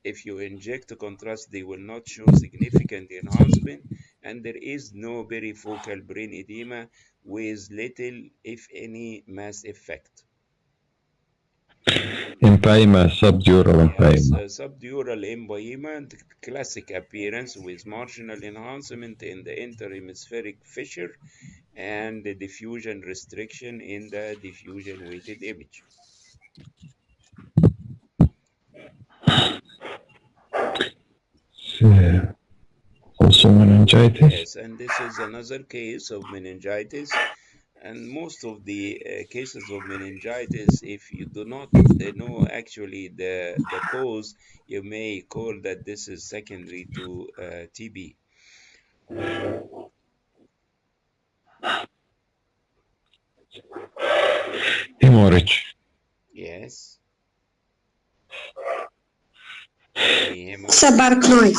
Speaker 1: If you inject the contrast, they will not show significant enhancement, and there is no perifocal brain edema with little, if any, mass effect.
Speaker 2: empyema subdural
Speaker 1: Yes,
Speaker 2: empyema
Speaker 1: subdural empyema, the classic appearance with marginal enhancement in the interhemispheric fissure and the diffusion restriction in the diffusion weighted image.
Speaker 2: also meningitis.
Speaker 1: Yes, and this is another case of meningitis. And most of the cases of meningitis, if you do not know actually the cause, you may call that this is secondary to TB.
Speaker 2: hemorrhage
Speaker 1: Yes. Any hemorrhage?
Speaker 6: Subarachnoid.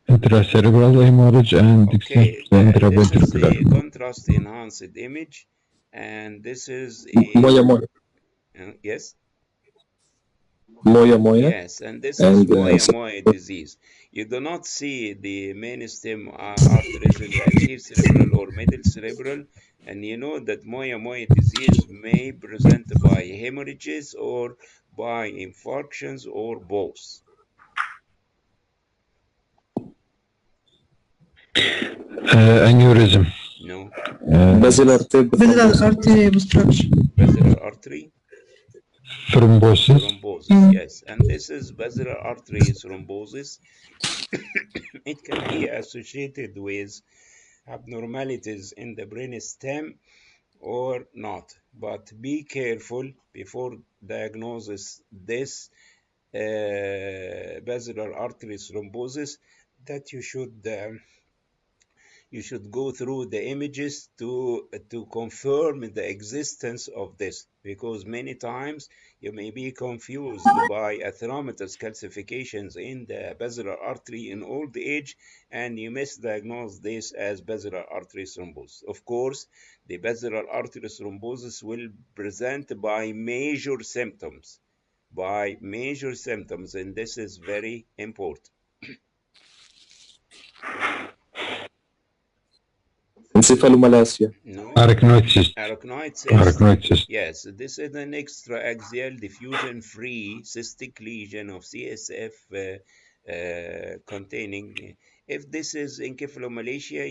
Speaker 2: intracerebral hemorrhage and
Speaker 1: Okay,
Speaker 2: extends
Speaker 1: this is
Speaker 2: intraventricular.
Speaker 1: a contrast enhanced image, and this is
Speaker 4: موية
Speaker 1: yes,
Speaker 4: موية
Speaker 1: yes, and this is
Speaker 4: and
Speaker 1: moya disease. You do not see the main stem arteries in the anterior cerebral or middle cerebral, and you know that moya disease may present by hemorrhages or by infarctions or both.
Speaker 2: Aneurysm.
Speaker 1: No.
Speaker 4: basilar tape
Speaker 3: Basilar artery obstruction.
Speaker 1: Basilar artery
Speaker 2: thrombosis.
Speaker 1: yes, and this is basilar artery thrombosis. It can be associated with abnormalities in the brain stem or not, but be careful before diagnosis this basilar artery thrombosis that you should go through the images to confirm the existence of this, because many times you may be confused by atheromatous calcifications in the basilar artery in old age, and you misdiagnose this as basilar artery thrombosis. Of course, the basilar artery thrombosis will present by major symptoms, and this is very important.
Speaker 4: encephalomalacia.
Speaker 1: No.
Speaker 2: Arachnoid cyst.
Speaker 1: Arachnoid cyst.
Speaker 2: Arachnoid cyst.
Speaker 1: Yes, this is an extraaxial diffusion-free cystic lesion of CSF containing. If this is encephalomalacia,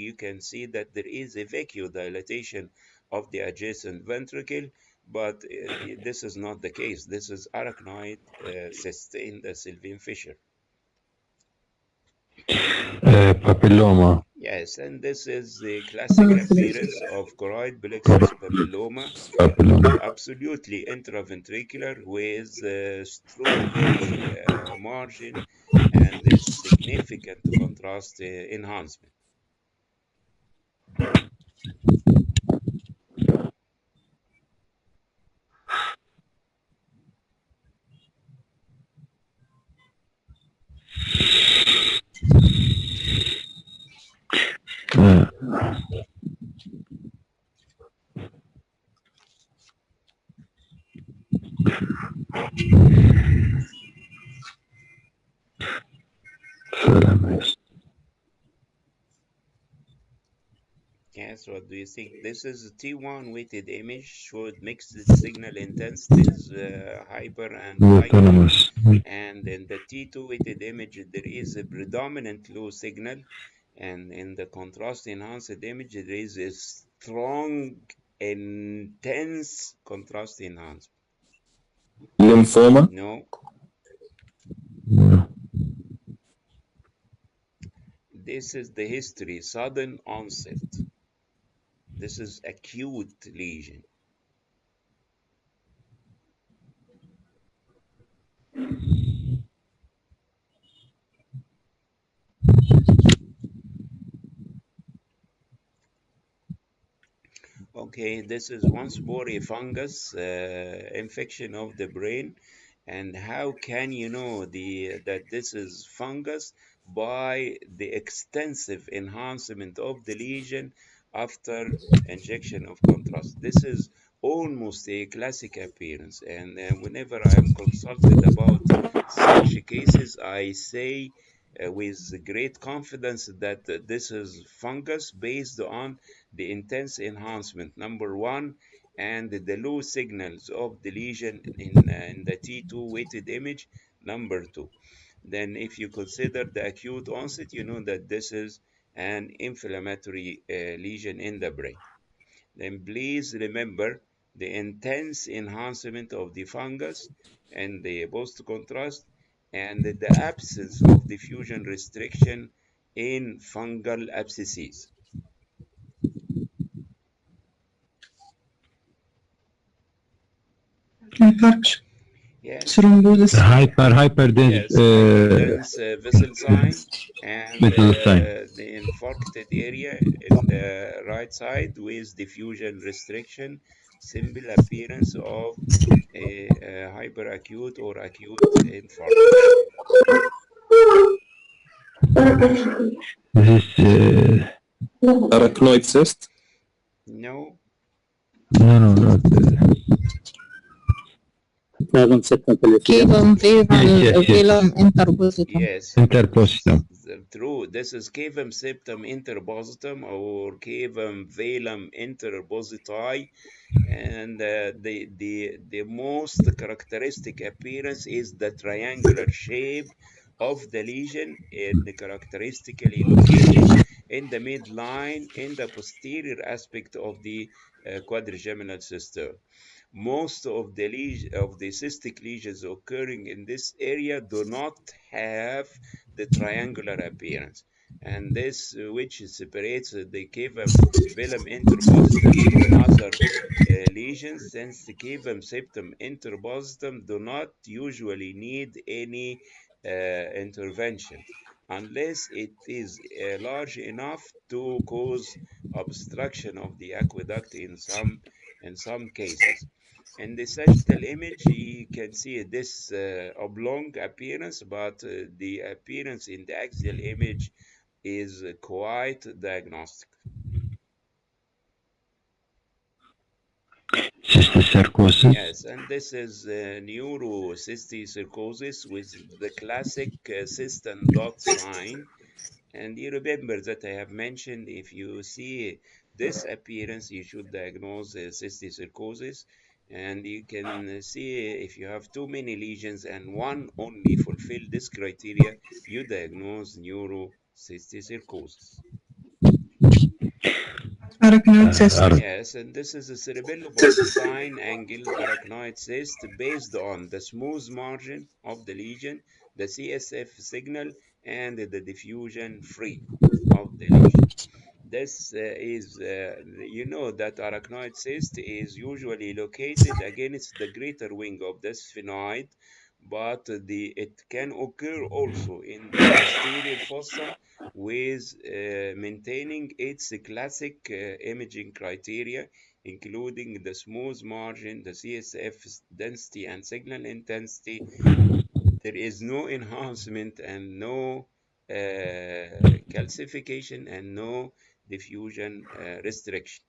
Speaker 1: you can see that there is a vasodilatation of the adjacent ventricle, but this is not the case. This is arachnoid cyst in the sylvian fissure.
Speaker 2: Papilloma.
Speaker 1: Yes, and this is the classic appearance of choroid plexus papilloma. Absolutely intraventricular with strawberry margin and this significant contrast enhancement. Yes, what do you think? This is a T1 weighted image, showed mixed signal intensities, hyper and high. And in the T2 weighted image, there is a predominant low signal. And in the contrast enhanced image, there is a strong, intense contrast enhancement.
Speaker 4: Lymphoma.
Speaker 1: No, this is the history, sudden onset. This is acute lesion. Okay, this is once more a fungus infection of the brain. And how can you know that this is fungus? By the extensive enhancement of the lesion after injection of contrast. This is almost a classic appearance. And whenever I am consulted about such cases, I say with great confidence that this is fungus based on the intense enhancement, number one, and the low signals of the lesion in the T2 weighted image, number two. Then if you consider the acute onset, you know that this is an inflammatory lesion in the brain. Then please remember the intense enhancement of the fungus and the post-contrast and the absence of diffusion restriction in fungal abscesses.
Speaker 3: infarction,
Speaker 1: Yes,
Speaker 3: thrombosis.
Speaker 2: hyperdense
Speaker 1: yes, hyperdense vessel sign and
Speaker 2: vessel sign.
Speaker 1: the infarcted area in the right side with diffusion restriction, simple appearance of a hyperacute or acute infarction.
Speaker 2: This
Speaker 4: Arachnoid cyst.
Speaker 1: No,
Speaker 2: no, not
Speaker 5: كيفم
Speaker 2: yes, yes,
Speaker 5: فيلم انتربوزيتم.
Speaker 1: yes,
Speaker 2: interpositum.
Speaker 1: true. This is cavum septum interpositum or cavum velum interpositi. And the most characteristic appearance is the triangular shape of the lesion, and characteristically located in the midline in the posterior aspect of the quadrigeminal system. Most of the cystic lesions occurring in this area do not have the triangular appearance, and this which separates the cavum velum interpositum from other lesions, since the cavum septum interpositum do not usually need any intervention unless it is large enough to cause obstruction of the aqueduct in some cases. In the sagittal image, you can see this oblong appearance, but the appearance in the axial image is quite diagnostic.
Speaker 2: Cysticercosis.
Speaker 1: Yes, and this is neurocysticercosis with the classic cyst and dot sign. And you remember that I have mentioned if you see this appearance, you should diagnose cysticercosis. And you can see if you have too many lesions and one only fulfill this criteria, you diagnose neurocysticercosis.
Speaker 3: Arachnoid cyst.
Speaker 1: Yes, and this is a cerebellobulbar angle arachnoid cyst based on the smooth margin of the lesion, the CSF signal, and the diffusion free of the lesion. This you know that arachnoid cyst is usually located against the greater wing of the sphenoid, but it can occur also in the posterior fossa with maintaining its classic imaging criteria, including the smooth margin, the CSF density and signal intensity. There is no enhancement and no calcification and no diffusion restriction.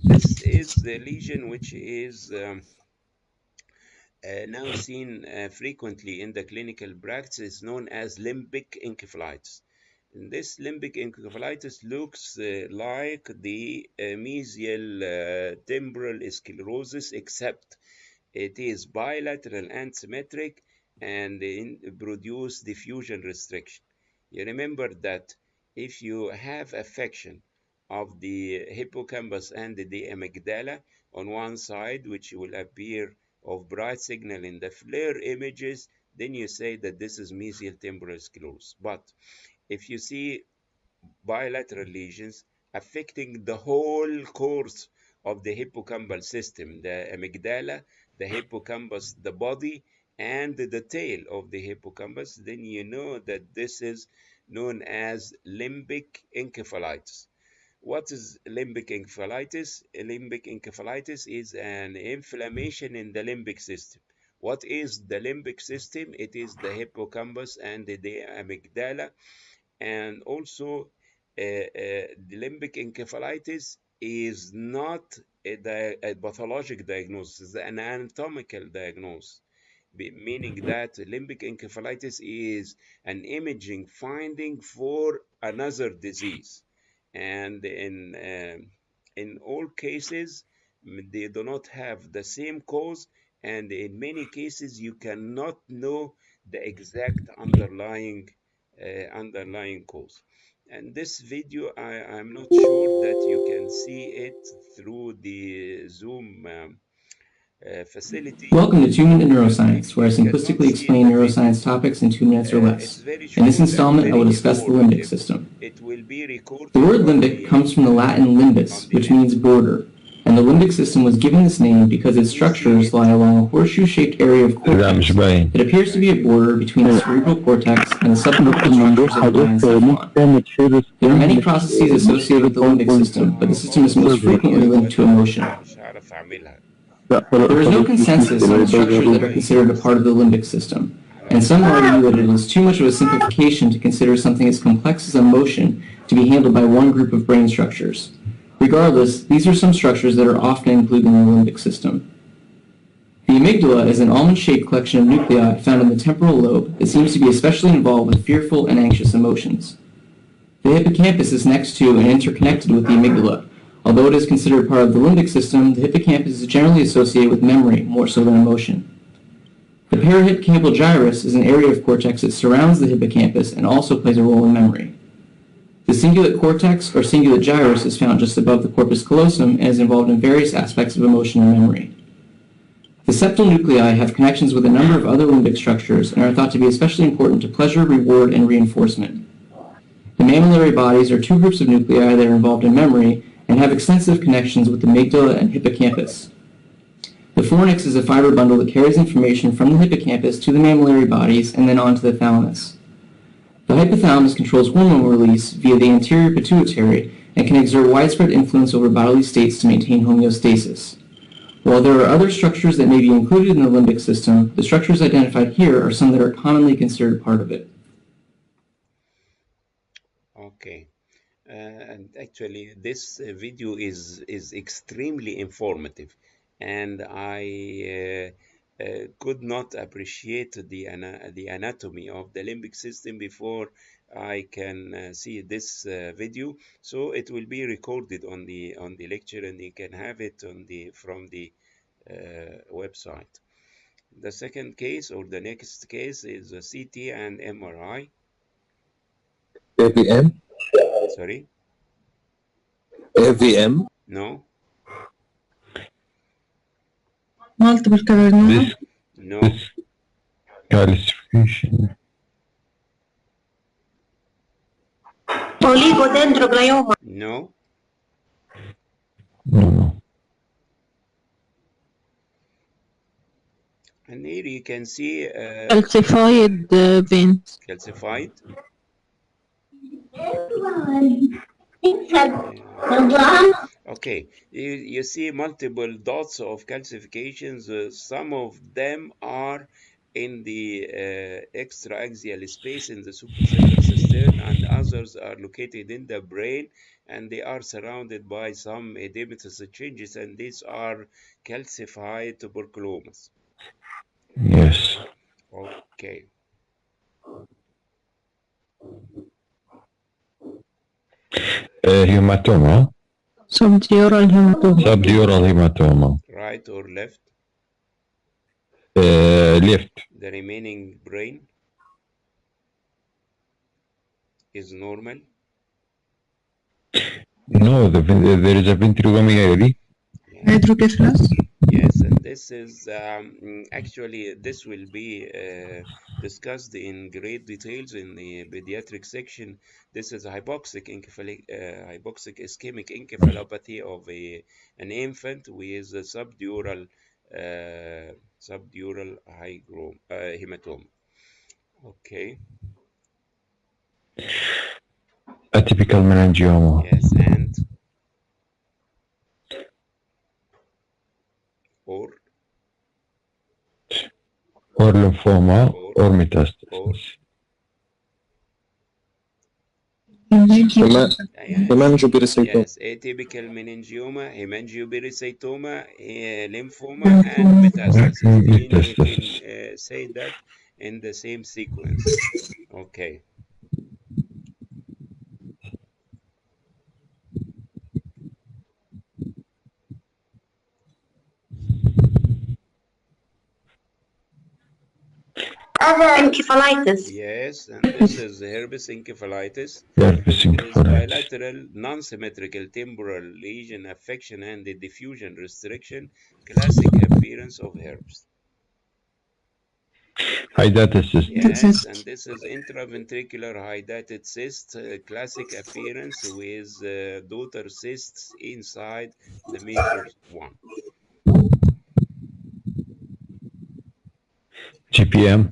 Speaker 1: This is the lesion which is now seen frequently in the clinical practice, known as limbic encephalitis. This limbic encephalitis looks like the mesial temporal sclerosis, except it is bilateral and symmetric and produce diffusion restriction. You remember that if you have affection of the hippocampus and the amygdala on one side, which will appear of bright signal in the FLAIR images, then you say that this is mesial temporal sclerosis. But if you see bilateral lesions affecting the whole course of the hippocampal system, the amygdala, the hippocampus, the body, and the tail of the hippocampus, then you know that this is known as limbic encephalitis. What is limbic encephalitis? Limbic encephalitis is an inflammation in the limbic system. What is the limbic system? It is the hippocampus and the amygdala, and also the limbic encephalitis is not a pathologic diagnosis, it's an anatomical diagnosis, meaning that limbic encephalitis is an imaging finding for another disease. And in all cases, they do not have the same cause, and in many cases, you cannot know the exact underlying cause. And this video, I'm not sure that you can see it through the Zoom facility.
Speaker 7: Welcome to 2 Minute Neuroscience,
Speaker 1: If
Speaker 7: where I
Speaker 1: you cannot
Speaker 7: simplistically
Speaker 1: see
Speaker 7: explain
Speaker 1: the
Speaker 7: neuroscience
Speaker 1: video,
Speaker 7: topics in 2 minutes or
Speaker 1: it's
Speaker 7: less.
Speaker 1: very
Speaker 7: In this
Speaker 1: short and
Speaker 7: installment, I will
Speaker 1: very
Speaker 7: discuss the limbic
Speaker 1: informative.
Speaker 7: system.
Speaker 1: It will be recorded
Speaker 7: The word
Speaker 1: on
Speaker 7: limbic comes from the Latin
Speaker 1: on
Speaker 7: limbus,
Speaker 1: the
Speaker 7: which
Speaker 1: net.
Speaker 7: means border, and the limbic system was given this name because its
Speaker 1: Can you see
Speaker 7: structures
Speaker 1: it?
Speaker 7: lie along a horseshoe-shaped area of
Speaker 2: لا مش
Speaker 7: cortex
Speaker 2: باين.
Speaker 7: that appears to be a border between the cerebral cortex and the subcortical structures of the diencephalon. There are many processes associated with the limbic system, but the system is most frequently linked to emotion.
Speaker 1: مش هعرف أعملها.
Speaker 7: There is no consensus on the structures that are considered a part of the limbic system, and some argue that it is too much of a simplification to consider something as complex as emotion to be handled by one group of brain structures. Regardless, these are some structures that are often included in the limbic system. The amygdala is an almond-shaped collection of nuclei found in the temporal lobe that seems to be especially involved with fearful and anxious emotions. The hippocampus is next to and interconnected with the amygdala. Although it is considered part of the limbic system, the hippocampus is generally associated with memory more so than emotion. The parahippocampal gyrus is an area of cortex that surrounds the hippocampus and also plays a role in memory. The cingulate cortex or cingulate gyrus is found just above the corpus callosum and is involved in various aspects of emotion and memory. The septal nuclei have connections with a number of other limbic structures and are thought to be especially important to pleasure, reward, and reinforcement. The mammillary bodies are two groups of nuclei that are involved in memory and have extensive connections with the amygdala and hippocampus. The fornix is a fiber bundle that carries information from the hippocampus to the mammillary bodies and then on to the thalamus. The hypothalamus controls hormone release via the anterior pituitary and can exert widespread influence over bodily states to maintain homeostasis. While there are other structures that may be included in the limbic system, the structures identified here are some that are commonly considered part of it.
Speaker 1: Okay. And actually, this video is extremely informative, and I could not appreciate the anatomy of the limbic system before I can see this video. So it will be recorded on the lecture, and you can have it from the website. The second case or the next case is a CT and MRI.
Speaker 4: AVM?
Speaker 1: Sorry?
Speaker 4: AVM?
Speaker 1: No?
Speaker 3: multiple cavernoma,
Speaker 2: This
Speaker 1: No?
Speaker 2: calcification.
Speaker 6: oligodendroglioma,
Speaker 1: No?
Speaker 2: No.
Speaker 1: And here you can see
Speaker 5: calcified veins.
Speaker 1: calcified. Okay, you see multiple dots of calcifications. Some of them are in the extraaxial space in the suprasellar cistern, and others are located in the brain, and they are surrounded by some edematous changes, and these are calcified tuberculomas.
Speaker 2: Yes.
Speaker 1: Okay.
Speaker 2: Hematoma.
Speaker 5: Subdural hematoma.
Speaker 2: Subdural hematoma.
Speaker 1: Right or left?
Speaker 2: Left.
Speaker 1: The remaining brain is normal.
Speaker 2: No, there is a ventriculomegaly.
Speaker 1: Yeah.
Speaker 3: hydrocephalus.
Speaker 1: Yes, and this is actually this will be discussed in great details in the pediatric section. This is a hypoxic ischemic encephalopathy of an infant with a subdural hematoma. Okay.
Speaker 2: Atypical meningioma.
Speaker 1: Yes, and or
Speaker 2: Lymphoma
Speaker 1: or
Speaker 2: or
Speaker 1: or
Speaker 2: metastasis.
Speaker 1: yes,
Speaker 4: Hemangiopericytoma.
Speaker 1: yes, atypical meningioma, hemangiopericytoma, lymphoma, and metastasis. And you can
Speaker 2: Metastasis.
Speaker 1: say that in the same sequence. Okay.
Speaker 6: Encephalitis.
Speaker 1: Yes, and this is herpes encephalitis.
Speaker 2: Herpes
Speaker 1: It is
Speaker 2: encephalitis.
Speaker 1: bilateral, non-symmetrical temporal lesion affection and the diffusion restriction, classic appearance of herpes.
Speaker 2: Hydatidus.
Speaker 1: Yes, and this is intraventricular hydatid cyst, classic appearance with daughter cysts inside the major one.
Speaker 2: GPM.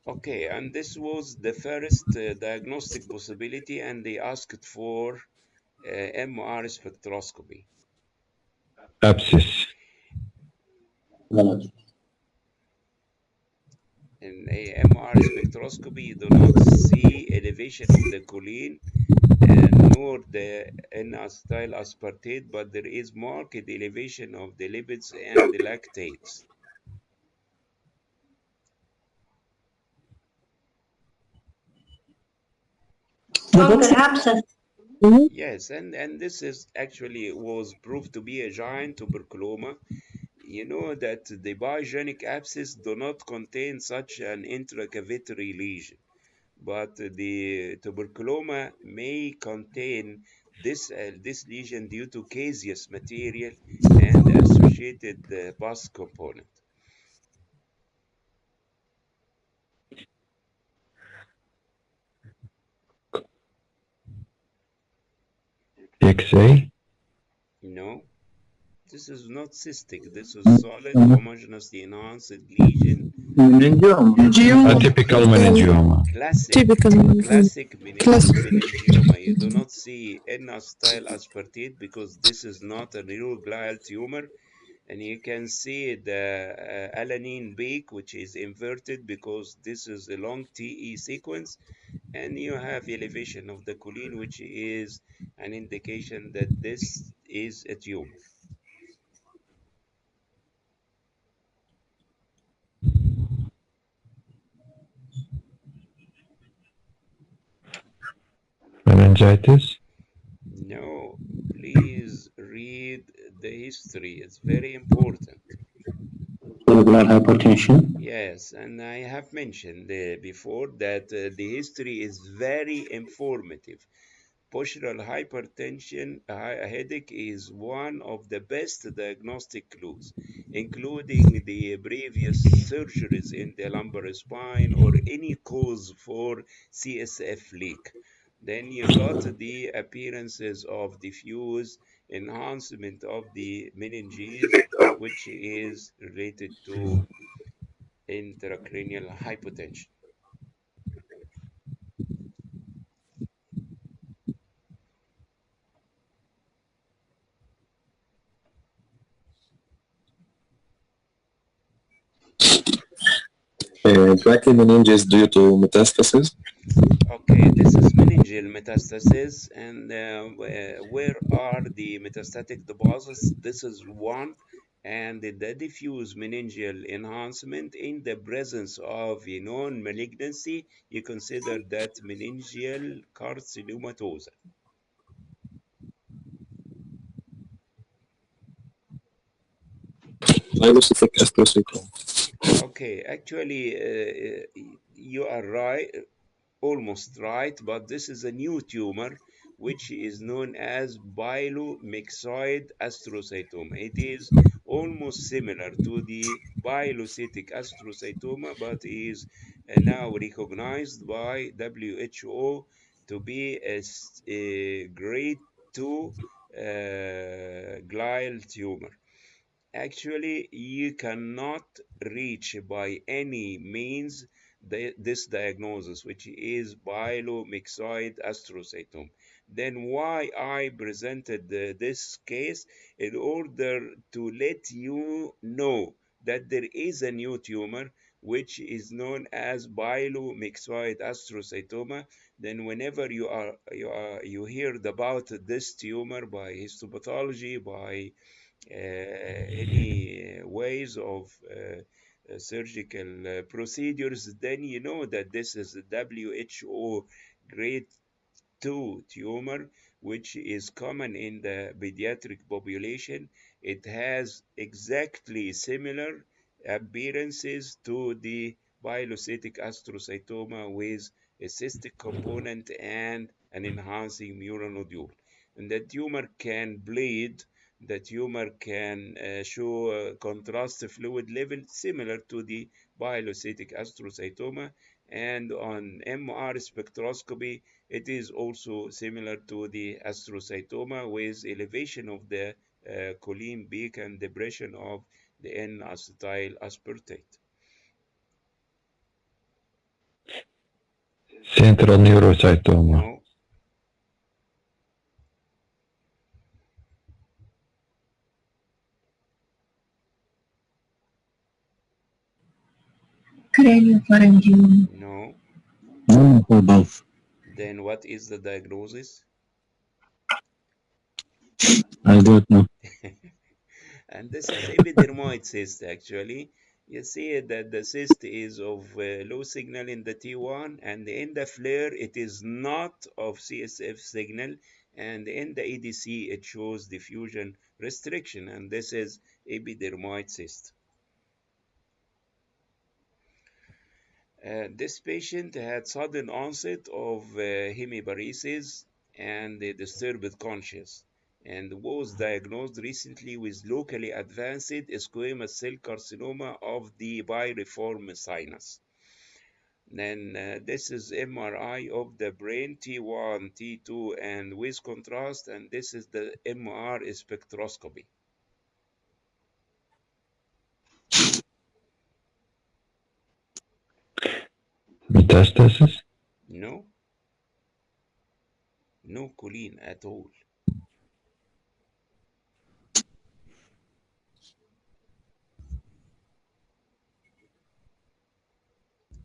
Speaker 1: Okay, and this was the first diagnostic possibility, and they asked for MR spectroscopy.
Speaker 2: Abscess.
Speaker 1: In a MR spectroscopy, you do not see elevation of the choline nor the N-acetyl aspartate, but there is marked elevation of the lipids and the lactates.
Speaker 6: Fungal abscess.
Speaker 1: Yes, and this is actually was proved to be a giant tuberculoma. You know that the biogenic abscess do not contain such an intracavitary lesion, but the tuberculoma may contain this lesion due to caseous material and associated pus component.
Speaker 2: X-ray.
Speaker 1: No, this is not cystic. This is solid, homogeneously enhanced lesion.
Speaker 2: Atypical meningioma.
Speaker 5: Typical
Speaker 1: Classic
Speaker 5: classic.
Speaker 1: meningioma. You do not see N-acetyl aspartate because this is not a neuroglial tumor. And you can see the alanine peak, which is inverted because this is a long TE sequence. And you have elevation of the choline, which is an indication that this is a tumor.
Speaker 2: Meningitis.
Speaker 1: No, please read the history. It's very important.
Speaker 7: Cellular hypertension.
Speaker 1: Yes, and I have mentioned before that the history is very informative. Postural hypertension, a headache is one of the best diagnostic clues, including the previous surgeries in the lumbar spine or any cause for CSF leak. Then you got the appearances of diffuse enhancement of the meninges, which is related to intracranial hypotension.
Speaker 4: Plaque meninges due to metastasis.
Speaker 1: Okay, this is meningeal metastasis, and where are the metastatic deposits? This is one, and the diffuse meningeal enhancement in the presence of a known malignancy, you consider that meningeal carcinomatosa.
Speaker 4: Pilocytic astrocytoma.
Speaker 1: Okay, actually, you are right, almost right, but this is a new tumor which is known as bilomyxoid astrocytoma. It is almost similar to the pilocytic astrocytoma, but is now recognized by WHO to be a grade 2 glial tumor. Actually, you cannot reach by any means this diagnosis, which is pielomyxoid astrocytoma. Then why I presented this case in order to let you know that there is a new tumor which is known as pielomyxoid astrocytoma. Then whenever you heard about this tumor by histopathology, by any ways of surgical procedures, then you know that this is a WHO grade 2 tumor, which is common in the pediatric population. It has exactly similar appearances to the pilocytic astrocytoma with a cystic component and an enhancing neuronodule. And the tumor can bleed, the tumor can show contrast fluid level similar to the pilocytic astrocytoma, and on MR spectroscopy it is also similar to the astrocytoma with elevation of the choline peak and depression of the N-acetyl aspartate.
Speaker 2: Central neurocytoma.
Speaker 1: No,
Speaker 3: craniopharyngeal.
Speaker 1: no.
Speaker 2: None of above.
Speaker 1: Then what is the diagnosis?
Speaker 2: I don't know.
Speaker 1: And this is epidermoid cyst actually. You see that the cyst is of low signal in the T1, and in the flare it is not of CSF signal, and in the EDC it shows diffusion restriction, and this is epidermoid cyst. This patient had sudden onset of hemiparesis and disturbed conscience, and was diagnosed recently with locally advanced squamous cell carcinoma of the piriform sinus. Then this is MRI of the brain T1, T2, and with contrast, and this is the MR spectroscopy.
Speaker 2: Metastasis?
Speaker 1: No, no choline at all.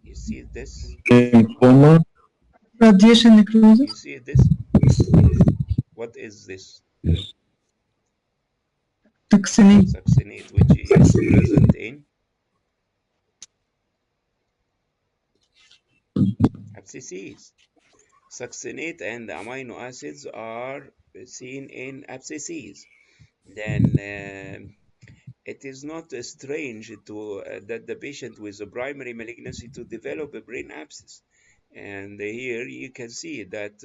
Speaker 1: You see this?
Speaker 2: Lymphoma?
Speaker 3: Radiation
Speaker 1: You
Speaker 3: necrosis.
Speaker 1: see this? What is this?
Speaker 2: Yes.
Speaker 3: Succinate.
Speaker 1: Succinate, which is present in abscesses. Succinate and amino acids are seen in abscesses. Then it is not strange to that the patient with a primary malignancy to develop a brain abscess. And here you can see that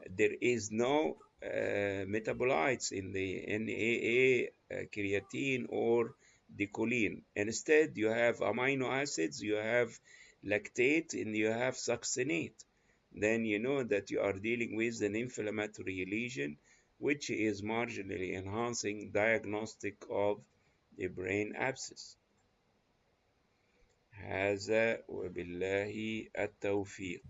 Speaker 1: there is no metabolites in the NAA, creatine, or the choline. Instead, you have amino acids, you have lactate, and you have succinate. Then you know that you are dealing with an inflammatory lesion, which is marginally enhancing diagnostic of the brain abscess. هذا وبالله التوفيق.